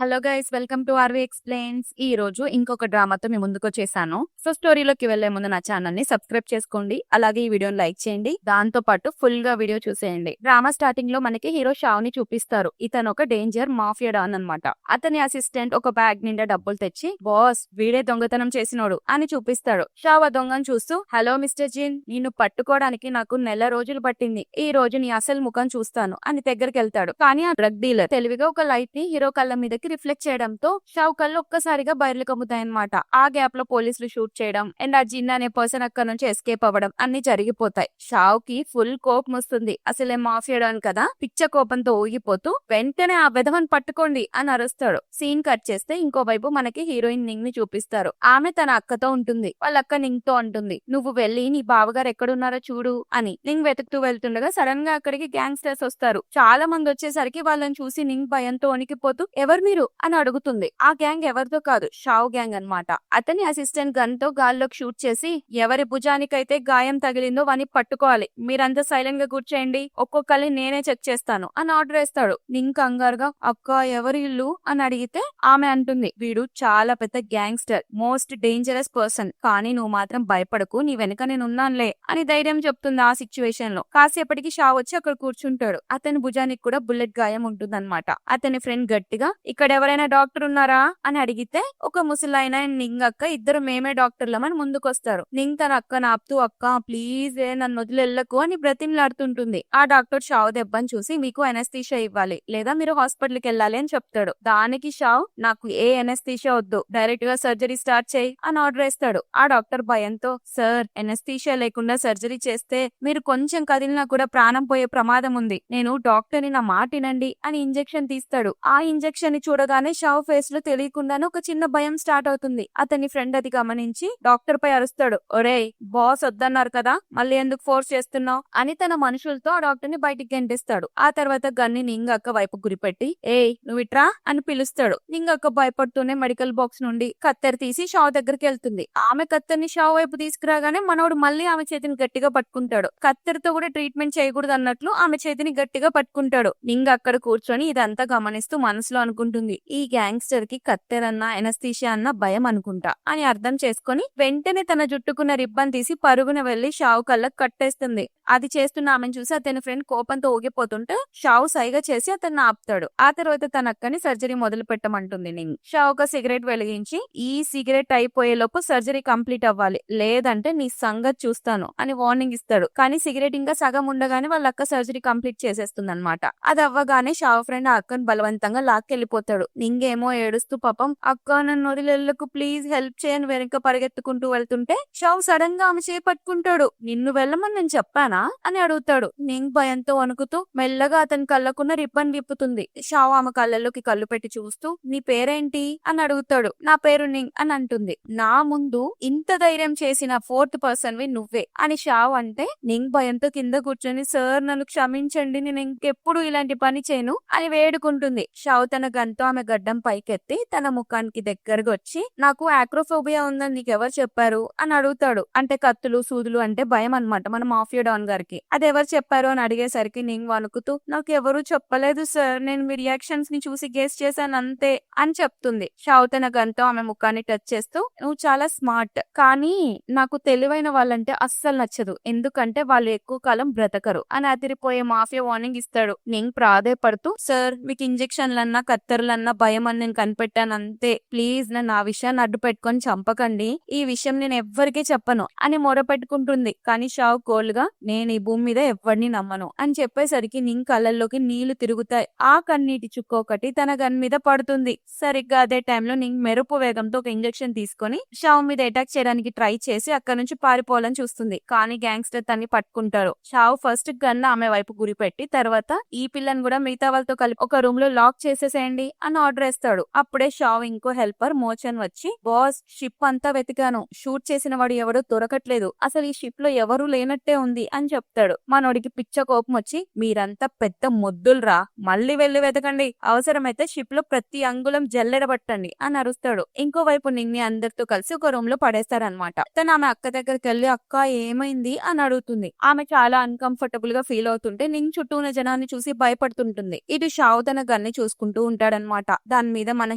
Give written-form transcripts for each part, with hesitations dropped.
Hello guys, welcome to RV explains. ఈ రోజు ఇంకొక డ్రామాతో మీ ముందుకు వచ్చేసాను. సో స్టోరీలోకి వెళ్లే ముందు నా ఛానల్ ని సబ్స్క్రైబ్ చేసుకోండి, అలాగే ఈ వీడియోని లైక్ చేయండి, దాంతో పాటు ఫుల్ గా వీడియో చూసేయండి. డ్రామా స్టార్టింగ్ లో మనకి హీరో షావ్ ని చూపిస్తారు. ఇతను ఒక డేంజర్ మాఫియా డాన్ అన్నమాట. అతని అసిస్టెంట్ ఒక బ్యాగ్ నిండా డబ్బులు తెచ్చి, బాస్ వీడే దొంగతనం చేసినోడు అని చూపిస్తాడు. షావ్ ఆ దొంగను చూస్తూ, హలో మిస్టర్ జిన్, నిన్ను పట్టుకోవడానికి నాకు నెల రోజులు పట్టింది. ఈ రోజు నీ అసలు ముఖం చూస్తాను అని దగ్గరికి వెళ్తాడు. కానీ ఆ డ్రగ్ డీలర్ తెలివిగా ఒక లైట్ ని హీరో కళ్ళ మీదకి రిఫ్లెక్ట్ చేయడంతో షావ్ కళ్ళు ఒక్కసారిగా బయర్లు కమ్ముతాయన్నమాట. ఆ గ్యాప్ లో పోలీసులు షూట్ చేయడం అండ్ ఆ జిన్ అనే పర్సన్ అక్కడ నుంచి ఎస్కేప్ అవ్వడం అన్ని జరిగిపోతాయి. షావ్ కి ఫుల్ కోపం వస్తుంది. అసలే మాఫియాడాన్ కదా, పిచ్చ కోపంతో ఊగిపోతూ వెంటనే ఆ విధవని పట్టుకోండి అని అరుస్తాడు. సీన్ కట్ చేస్తే ఇంకోవైపు మనకి హీరోయిన్ నింగ్ ని చూపిస్తారు. ఆమె తన అక్కతో ఉంటుంది. వాళ్ళ అక్క నింగ్ తో అంటుంది, నువ్వు వెళ్లి నీ బావగారు ఎక్కడున్నారో చూడు అని. నింగ్ వెతుకుతూ వెళ్తుండగా సడన్ గా అక్కడికి గ్యాంగ్స్టర్స్ వస్తారు. చాలా మంది వచ్చేసరికి వాళ్ళని చూసి నింగ్ భయంతో వణికిపోతూ ఎవరు మీరు అని అడుగుతుంది. ఆ గ్యాంగ్ ఎవరితో కాదు, షావ్ గ్యాంగ్ అన్నమాట. అతని అసిస్టెంట్ గన్ తో గాల్లోకి షూట్ చేసి ఎవరి భుజానికైతే గాయం తగిలిందో వాని పట్టుకోవాలి, మీరంతా సైలెంట్ గా కూర్చోండి, ఒక్కొక్కరిని నేనే చెక్ చేస్తాను అని ఆర్డర్ వేస్తాడు. నింగ్ కంగారుగా అక్క ఎవరి ఇల్లు అని అడిగితే ఆమె అంటుంది, వీడు చాలా పెద్ద గ్యాంగ్స్టర్, మోస్ట్ డేంజరస్ పర్సన్, కానీ నువ్వు మాత్రం భయపడకు, నీ వెనక నేను ఉన్నానులే అని ధైర్యం చెప్తుంది. ఆ సిచ్యువేషన్ లో కాసేపటికి షావ్ వచ్చి అక్కడ కూర్చుంటాడు. అతని భుజానికి కూడా బుల్లెట్ గాయం ఉంటుందన్నమాట. అతని ఫ్రెండ్ గట్టిగా ఇక్కడ ఎవరైనా డాక్టర్ ఉన్నారా అని అడిగితే ఒక ముసలాయన నింగ్ అక్క ఇద్దరు మేమే డాక్టర్లమని ముందుకొస్తారు. నింగ్ తన అక్కను ఆపుతూ, అక్క ప్లీజ్ నన్ను వదిలేళ్లకు అని బ్రతిమలాడుతుంటుంది. ఆ డాక్టర్ షావ్ దెబ్బని చూసి మీకు ఎనస్థీషియా ఇవ్వాలి లేదా మీరు హాస్పిటల్ కి వెళ్ళాలి అని చెప్తాడు. దానికి షావ్ నాకు ఏ ఎనస్థీషియా వద్దు, డైరెక్ట్ గా సర్జరీ స్టార్ట్ చేయి అని ఆర్డర్ వేస్తాడు. ఆ డాక్టర్ భయంతో, సార్ ఎనస్థీషియా లేకుండా సర్జరీ చేస్తే మీరు కొంచెం కదిలినా కూడా ప్రాణం పోయే ప్రమాదం ఉంది, నేను డాక్టర్ ని నా మాట వినండి అని ఇంజెక్షన్ తీస్తాడు. ఆ ఇంజెక్షన్ ని చూడగానే షావ్ ఫేస్ లో తెలియకుండానే ఒక చిన్న భయం స్టార్ట్ అవుతుంది. అతని ఫ్రెండ్ అది గమనించి డాక్టర్ పై అరుస్తాడు, ఒరేయ్ బాస్ వద్దన్నారు కదా, మళ్ళీ ఎందుకు ఫోర్స్ చేస్తున్నావు అని తన మనుషులతో ఆ డాక్టర్ ని బయటికి గెంటిస్తాడు. ఆ తర్వాత గన్ని నింగ్ అక్క వైపు గురిపెట్టి, ఏయ్ నువ్వు ఇట్రా అని పిలుస్తాడు. నింగ్ అక్క భయపడుతూనే మెడికల్ బాక్స్ నుండి కత్తెర తీసి షావ్ దగ్గరికి వెళ్తుంది. ఆమె కత్తెరని షావ్ వైపు తీసుకురాగానే మనోడు మళ్ళీ ఆమె చేతిని గట్టిగా పట్టుకుంటాడు. కత్తెరతో కూడా ట్రీట్మెంట్ చేయకూడదు అన్నట్లు ఆమె చేతిని గట్టిగా పట్టుకుంటాడు. నింగ్ అక్కడ కూర్చొని ఇదంతా గమనిస్తూ మనసులో అనుకుంటుంది, ఈ గ్యాంగ్స్టర్ కి కత్తెరన్నా ఎనస్థీషియా అన్న భయం అనుకుంటా అని అర్థం చేసుకుని వెంటనే తన జుట్టుకున్న రిబ్బన్ తీసి పరుగున వెళ్లి షావ్ కళ్ళకు కట్టేస్తుంది. అది చేస్తున్న ఆమెను చూసి అతని ఫ్రెండ్ కోపంతో ఊగిపోతుంటే షావ్ సైగా చేసి అతన్ని ఆపుతాడు. ఆ తర్వాత తన అక్కని సర్జరీ మొదలు పెట్టమంటుంది నింగ్. షావ్ ఒక సిగరెట్ వెలిగించి, ఈ సిగరెట్ అయిపోయే లోపు సర్జరీ కంప్లీట్ అవ్వాలి, లేదంటే నీ సంగతి చూస్తాను అని వార్నింగ్ ఇస్తాడు. కానీ సిగరెట్ ఇంకా సగం ఉండగానే వాళ్ళ అక్క సర్జరీ కంప్లీట్ చేసేస్తుంది అనమాట. అది అవ్వగానే షావ్ ఫ్రెండ్ ఆ అక్కను బలవంతంగా లాక్కెళ్లిపోతాడు. నింగేమో ఏడుస్తూ పాపం అక్క నన్ను వదిలేళ్లకు ప్లీజ్ హెల్ప్ చేయని వెనక పరిగెత్తుకుంటూ వెళ్తుంటే షావ్ సడన్ గా ఆమె చేపట్టుకుంటాడు. నిన్ను వెళ్ళమని నేను చెప్పానా అని అడుగుతాడు. నింగ్ భయంతో వణుకుతూ మెల్లగా అతని కళ్ళకున్న రిబ్బన్ విప్పుతుంది. షావ్ ఆమె కళ్ళలోకి కళ్ళు పెట్టి చూస్తూ, నీ పేరేంటి అని అడుగుతాడు. నా పేరు నింగ్ అని అంటుంది. నా ముందు ఇంత ధైర్యం చేసిన ఫోర్త్ పర్సన్ వి నువ్వే అని షావ్ అంటే నింగ్ భయంతో కింద కూర్చొని, సార్ నన్ను క్షమించండి, నేను ఇంకెప్పుడు ఇలాంటి పని చేయను అని వేడుకుంటుంది. షావ్ తన గన్తో ఆమె గడ్డం పైకెత్తి తన ముఖానికి దగ్గరగా వచ్చి, నాకు ఆక్రోఫోబియా ఉందని నీకెవరు చెప్పారు అని అడుగుతాడు. అంటే కత్తులు సూదులు అంటే భయం అన్నమాట మన మాఫియా డాన్ గారికి. అది ఎవరు చెప్పారు అని అడిగేసరికి నింగ్ వణుకుతూ, నాకు ఎవరు చెప్పలేదు సార్, నేను మీ రియాక్షన్స్ ని చూసి గెస్ చేశాను అంతే అని చెప్తుంది. షావ్ తన గన్తో ఆమె ముఖాన్ని టచ్ చేస్తూ, నువ్వు చాలా స్మార్ట్, కానీ నాకు తెలివైన వాళ్ళంటే అస్సలు నచ్చదు, ఎందుకంటే వాళ్ళు ఎక్కువ కాలం బ్రతకరు అని అదిరిపోయే మాఫియా వార్నింగ్ ఇస్తాడు. నింగ్ ప్రాధేయపడుతూ, సార్ మీకు ఇంజెక్షన్లన్నా కత్తెరలన్నా భయం అని నేను కనిపెట్టాను అంతే, ప్లీజ్ నన్ను ఆ విషయాన్ని అడ్డు పెట్టుకొని చంపకండి, ఈ విషయం నేను ఎవ్వరికీ చెప్పను అని మొరపెట్టుకుంటుంది. కానీ షావ్ కోల్ గా, నేను ఈ భూమి మీద ఎవరిని నమ్మను అని చెప్పేసరికి నింగ్ కళ్ళల్లోకి నీళ్లు తిరుగుతాయి. ఆ కన్నీటి చుక్క ఒకటి తన గన్ మీద పడుతుంది. సరిగ్గా అదే టైంలో నింగ్ మెరుపు వేగంతో ఒక ఇంజెక్షన్ తీసుకొని షావ్ మీద అటాక్ చేయడానికి ట్రై చేసి అక్కడ నుంచి పారిపోవాలని చూస్తుంది. కానీ గ్యాంగ్స్టర్ తన్ని పట్టుకుంటారు. షావ్ ఫస్ట్ గన్ ఆమె వైపు గురిపెట్టి తర్వాత ఈ పిల్లని కూడా మిగతా వాళ్ళతో కలిపి ఒక రూమ్ లో లాక్ చేసేసేయండి అని ఆర్డర్ వేస్తాడు. అప్పుడే షావ్ ఇంకో హెల్పర్ మోచన్ వచ్చి, బాస్ షిప్ అంతా వెతికాను, షూట్ చేసిన వాడు ఎవడో దొరకట్లేదు, అసలు ఈ షిప్ లో ఎవరూ లేనట్టే ఉంది అని అని చెప్తాడు. మనోడికి పిచ్చ కోపం వచ్చి, మీరంతా పెద్ద మొద్దులురా, మళ్ళీ వెళ్లి వెతకండి, అవసరమైతే షిప్ లో ప్రతి అంగుళం జల్లెడబట్టండి అని అరుస్తాడు. ఇంకోవైపు నింగి అందరితో కలిసి ఒక రూమ్ లో పడేస్తారనమాట. తను ఆమె అక్క దగ్గరికి వెళ్ళి, అక్క ఏమైంది అని అడుగుతుంది. ఆమె చాలా అన్కంఫర్టబుల్ గా ఫీల్ అవుతుంటే నింగ్ చుట్టూ ఉన్న జనాన్ని చూసి భయపడుతుంటుంది. ఇటు షావు తన గన్ని చూసుకుంటూ ఉంటాడనమాట. దాని మీద మన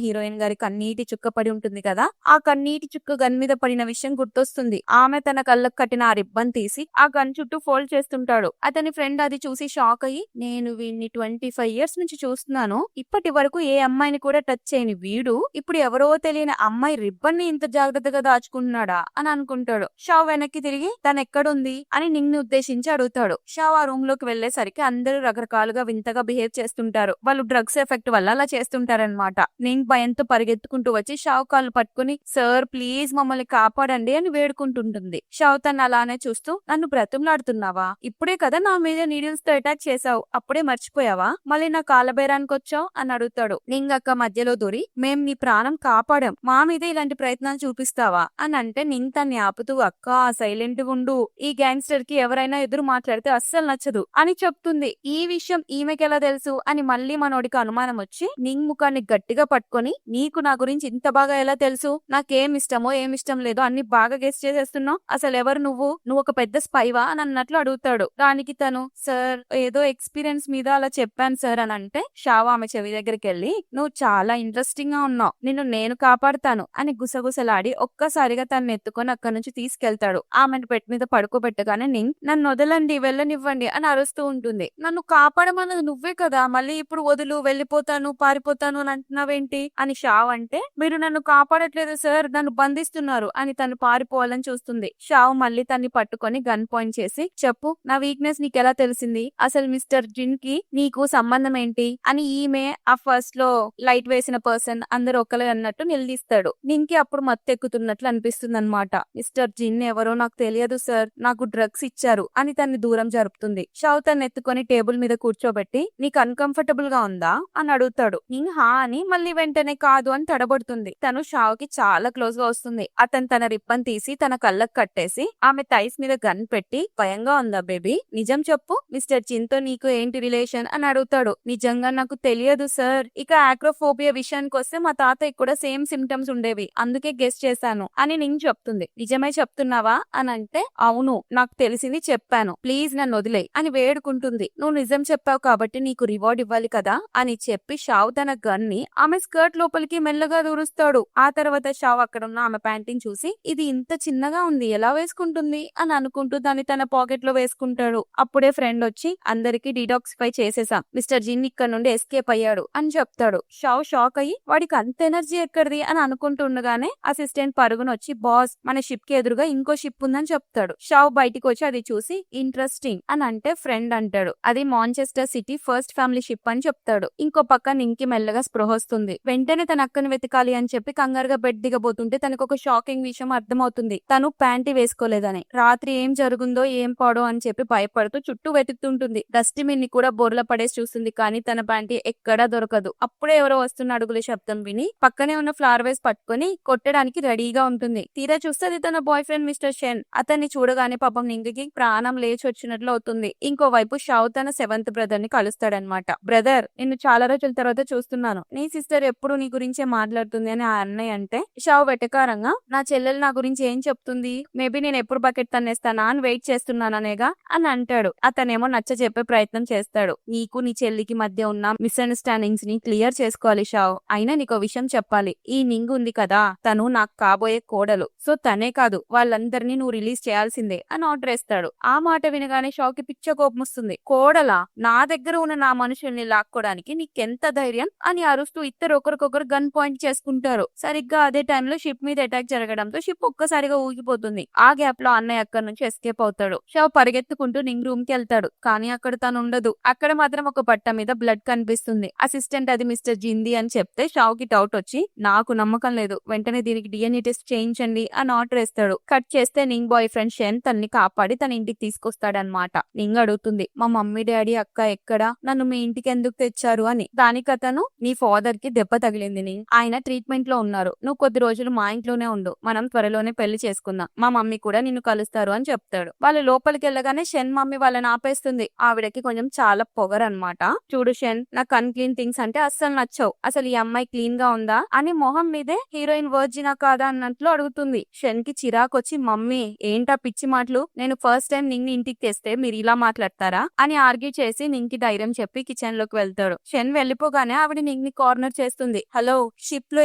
హీరోయిన్ గారి కన్నీటి చుక్క పడి ఉంటుంది కదా, ఆ కన్నీటి చుక్క గన్ మీద పడిన విషయం గుర్తొస్తుంది. ఆమె తన కళ్ళకు కట్టిన ఆ రిబ్బన్ తీసి ఆ గన్ చుట్టూ ఫోల్డ్ చేస్తుంటాడు. అతని ఫ్రెండ్ అది చూసి షాక్ అయ్యి, నేను వీడిని 25 years నుంచి చూస్తున్నాను, ఇప్పటి వరకు ఏ అమ్మాయిని కూడా టచ్ చేయని వీడు ఇప్పుడు ఎవరో తెలియని అమ్మాయి రిబ్బన్ ని ఇంత జాగ్రత్తగా దాచుకుంటున్నాడా అని అనుకుంటాడు. షావ్ వెనక్కి తిరిగి తను ఎక్కడుంది అని నింగ్ ని ఉద్దేశించి అడుగుతాడు. షావ్ ఆ రూమ్ లోకి వెళ్లేసరికి అందరూ రకరకాలుగా వింతగా బిహేవ్ చేస్తుంటారు. వాళ్ళు డ్రగ్స్ ఎఫెక్ట్ వల్ల అలా చేస్తుంటారనమాట. నింగ్ భయంతో పరిగెత్తుకుంటూ వచ్చి షావ్ కాళ్ళు పట్టుకుని, సార్ ప్లీజ్ మమ్మల్ని కాపాడండి అని వేడుకుంటుంటుంది. షావ్ తను అలానే చూస్తూ, నన్ను బ్రతిమలాడుతున్నావా? ఇప్పుడే కదా నా మీద నీడిల్స్ తో అటాక్ చేసావు, అప్పుడే మర్చిపోయావా? మళ్ళీ నా కాలబేరానికి వచ్చావు అని అడుగుతాడు. నింగ్ అక్క మధ్యలో దూరి, మేం నీ ప్రాణం కాపాడాం, మా మీద ఇలాంటి ప్రయత్నాలు చూపిస్తావా అని అంటే నింగ్ తన్ని ఆపుతూ, అక్క సైలెంట్ ఉండు, ఈ గ్యాంగ్స్టర్ కి ఎవరైనా ఎదురు మాట్లాడితే అస్సలు నచ్చదు అని చెప్తుంది. ఈ విషయం ఈమెకి ఎలా తెలుసు అని మళ్ళీ మనోడికి అనుమానం వచ్చి నింగ్ ముఖాన్ని గట్టిగా పట్టుకొని, నీకు నా గురించి ఇంత బాగా ఎలా తెలుసు? నాకేం ఇష్టమో ఏమిష్టం లేదో అన్ని బాగా గెస్ చేసేస్తున్నావు, అసలు ఎవరు నువ్వు ఒక పెద్ద స్పైవా అని అన్నట్లు అడుగుతాడు. దానికి తను, సార్ ఏదో ఎక్స్పీరియన్స్ మీద అలా చెప్పాను సార్ అని అంటే, షావ్ ఆమె చెవి దగ్గరికి వెళ్ళి, నువ్వు చాలా ఇంట్రెస్టింగ్ గా ఉన్నావు, నిన్ను నేను కాపాడుతాను అని గుసగుసలాడి ఒక్కసారిగా తను ఎత్తుకొని అక్కడి నుంచి తీసుకెళ్తాడు. ఆమెను బెడ్ మీద పడుకోబెట్టగానే నింగ్, నన్ను వదలండి, వెళ్ళనివ్వండి అని అరుస్తూ ఉంటుంది. నన్ను కాపాడమన్నది నువ్వే కదా, మళ్ళీ ఇప్పుడు వదులు, వెళ్ళిపోతాను, పారిపోతాను అని అంటున్నావేంటి అని షావ్ అంటే, మీరు నన్ను కాపాడట్లేదు సార్, నన్ను బంధిస్తున్నారు అని తను పారిపోవాలని చూస్తుంది. షావ్ మళ్ళీ తన్ని పట్టుకొని గన్ పాయింట్ చేసి, చెప్పు నా వీక్నెస్ నీకెలా తెలిసింది, అసలు మిస్టర్ జిన్ కి నీకు సంబంధం ఏంటి అని ఈమె ఆ ఫస్ట్ లో లైట్ వేసిన పర్సన్ అందరు ఒకలే అన్నట్టు నిలదీస్తాడు. నింకి అప్పుడు మత్తు ఎక్కుతున్నట్లు అనిపిస్తుంది అనమాట. మిస్టర్ జిన్ ఎవరో నాకు తెలియదు సార్, నాకు డ్రగ్స్ ఇచ్చారు అని తన్ని దూరం జరుపుతుంది. షావ్ తను ఎత్తుకొని టేబుల్ మీద కూర్చోబెట్టి, నీకు అన్కంఫర్టబుల్ గా ఉందా అని అడుగుతాడు. నింగ్ హా అని మళ్ళీ వెంటనే కాదు అని తడబడుతుంది. తను షావ్ కి చాలా క్లోజ్ గా వస్తుంది. అతను తన రిబ్బన్ తీసి తన కళ్ళకు కట్టేసి ఆమె థైస్ మీద గన్ పెట్టి, భయంగా ఉందా బేబీ, నిజం చెప్పు, మిస్టర్ జిన్ తో నీకు ఏంటి రిలేషన్ అని అడుగుతాడు. నిజంగా నాకు తెలియదు సార్, ఇక ఆక్రోఫోబియా విషయానికి వస్తే మా తాతయ్య కూడా సేమ్ సిమ్టమ్స్ ఉండేవి, అందుకే గెస్ చేశాను అని నింగ్ చెప్తుంది. నిజమే చెప్తున్నావా అని అంటే, అవును నాకు తెలిసింది చెప్పాను, ప్లీజ్ నన్ను వదిలే అని వేడుకుంటుంది. నువ్వు నిజం చెప్పావు కాబట్టి నీకు రివార్డ్ ఇవ్వాలి కదా అని చెప్పి షావ్ తన గన్ ని ఆమె స్కర్ట్ లోపలికి మెల్లగా దూరుస్తాడు. ఆ తర్వాత షావ్ అక్కడ ఉన్న ఆమె ప్యాంటింగ్ చూసి, ఇది ఇంత చిన్నగా ఉంది, ఎలా వేసుకుంటుంది అని అనుకుంటూ దాన్ని తన పాకెట్ లో వేసుకుంటాడు. అప్పుడే ఫ్రెండ్ వచ్చి, అందరికి డిటాక్సిఫై చేసేసాం, మిస్టర్ జిన్ ఇక్కడ నుండి ఎస్కేప్ అయ్యాడు అని చెప్తాడు. షావ్ షాక్ అయ్యి, వాడికి అంత ఎనర్జీ ఎక్కడిది అని అనుకుంటుండగానే అసిస్టెంట్ పరుగున వచ్చి, బాస్ మన షిప్ కి ఎదురుగా ఇంకో షిప్ ఉందని చెప్తాడు. షావ్ బయటికి వచ్చి అది చూసి, ఇంట్రెస్టింగ్ అని అంటే ఫ్రెండ్ అంటాడు, అది Manchester city first family ship అని చెప్తాడు. ఇంకో పక్క నింకి మెల్లగా స్పృహ వస్తుంది. వెంటనే తన అక్కను వెతకాలి అని చెప్పి కంగారుగా బెడ్ దిగబోతుంటే తనకు ఒక షాకింగ్ విషయం అర్థమవుతుంది. తను ప్యాంటీ వేసుకోలేదని. రాత్రి ఏం జరుగుందో ఏం పాడో అని చెప్పి భయపడుతూ చుట్టూ వెతుకుతుంటుంది. డస్ట్బిన్ ని కూడా బోర్ల పడేసి చూస్తుంది, కానీ తన ప్యాంటీ ఎక్కడా దొరకదు. అప్పుడే ఎవరో వస్తున్న అడుగుల శబ్దం విని పక్కనే ఉన్న ఫ్లవర్ వేస్ పట్టుకుని కొట్టడానికి రెడీగా ఉంటుంది. తీరా చూస్తే అది తన బాయ్ ఫ్రెండ్ మిస్టర్ షెన్. అతన్ని చూడగానే పాపం నింగికి ప్రాణం లేచి వచ్చినట్లు అవుతుంది. ఇంకోవైపు షావ్ తన 7th బ్రదర్ ని కలుస్తాడనమాట. బ్రదర్, నిన్ను చాలా రోజుల తర్వాత చూస్తున్నాను, నీ సిస్టర్ ఎప్పుడు నీ గురించే మాట్లాడుతుంది అని ఆ అన్నయ్య అంటే, షావ్ వెటకారంగా, నా చెల్లెలు నా గురించి ఏం చెప్తుంది, మేబీ నేను ఎప్పుడు బకెట్ తన్నేస్తానా అని వెయిట్ చేస్తున్నాననేగా అని అంటాడు. అతనేమో నచ్చ చెప్పే ప్రయత్నం చేస్తాడు. నీకు నీ చెల్లికి మధ్య ఉన్న మిస్అండర్స్టాండింగ్స్ ని క్లియర్ చేసుకోవాలి షావ్, అయినా నీకో విషయం చెప్పాలి, ఈ నింగ్ ఉంది కదా, తను నాకు కాబోయే కోడలు, సో తనే కాదు వాళ్ళందరినీ నువ్వు రిలీజ్ చేయాల్సిందే అని ఆర్డర్ వేస్తాడు. ఆ మాట వినగానే షావ్ కి పిచ్చ కోపం వస్తుంది. కోడలా, నా దగ్గర ఉన్న నా మనుషుల్ని లాక్కోడానికి నీకెంత ధైర్యం అని అరుస్తూ ఇద్దరు ఒకరికొకరు గన్ పాయింట్ చేసుకుంటారు. సరిగ్గా అదే టైంలో షిప్ మీద అటాక్ జరగడంతో షిప్ ఒక్కసారిగా ఊగిపోతుంది. ఆ గ్యాప్ లో అన్నయ్య అక్కడి నుంచి ఎస్కేప్ అవుతాడు. షావ్ పరిగెత్తుకుంటూ నింగ్ రూమ్ కి వెళ్తాడు, కానీ అక్కడ తను ఉండదు. అక్కడ మాత్రం ఒక బట్ట మీద బ్లడ్ కనిపిస్తుంది. అసిస్టెంట్ అది మిస్టర్ జింది అని చెప్తే షావ్ కి డౌట్ వచ్చి, నాకు నమ్మకం లేదు, వెంటనే దీనికి డిఎన్ఏ టెస్ట్ చేయించండి అని ఆర్డర్ వేస్తాడు. కట్ చేస్తే నింగ్ బాయ్ ఫ్రెండ్ షెన్ తన్ని కాపాడి తన ఇంటికి తీసుకొస్తాడనమాట. నింగ్ అడుగుతుంది, మా మమ్మీ డాడీ అక్క ఎక్కడా, నన్ను మీ ఇంటికి ఎందుకు తెచ్చారు అని. దానికి అతను, నీ ఫాదర్ కి దెబ్బ తగిలింది నింగ్, ఆయన ట్రీట్మెంట్ లో ఉన్నారు, నువ్వు కొద్ది రోజులు మా ఇంట్లోనే ఉండు, మనం త్వరలోనే పెళ్లి చేసుకుందాం, మా మమ్మీ కూడా నిన్ను కలుస్తారు అని చెప్తాడు. వాళ్ళు లోపలికి లోపలికి వెళ్ళగానే షెన్ మమ్మీ వాళ్ళని ఆపేస్తుంది. ఆవిడకి కొంచెం చాలా పొగరన్నమాట. చూడు షెన్, నాకు అన్‌క్లీన్ థింగ్స్ అంటే అస్సలు నచ్చవు. అసలు ఈ అమ్మాయి క్లీన్ గా ఉందా అని మొహం మీదే హీరోయిన్ వర్జినా కాదా అన్నట్లు అడుగుతుంది. షెన్ కి చిరాకొచ్చి మమ్మీ ఏంటా పిచ్చి మాటలు, నేను ఫస్ట్ టైం నింగ్ ఇంటికి తెస్తే మీరు ఇలా మాట్లాడతారా అని ఆర్గ్యూ చేసి నింగ్ కి ధైర్యం చెప్పి కిచెన్ లోకి వెళ్తాడు. షెన్ వెళ్ళిపోగానే ఆవిడ నింగ్ ని కార్నర్ చేస్తుంది. హలో, షిప్ లో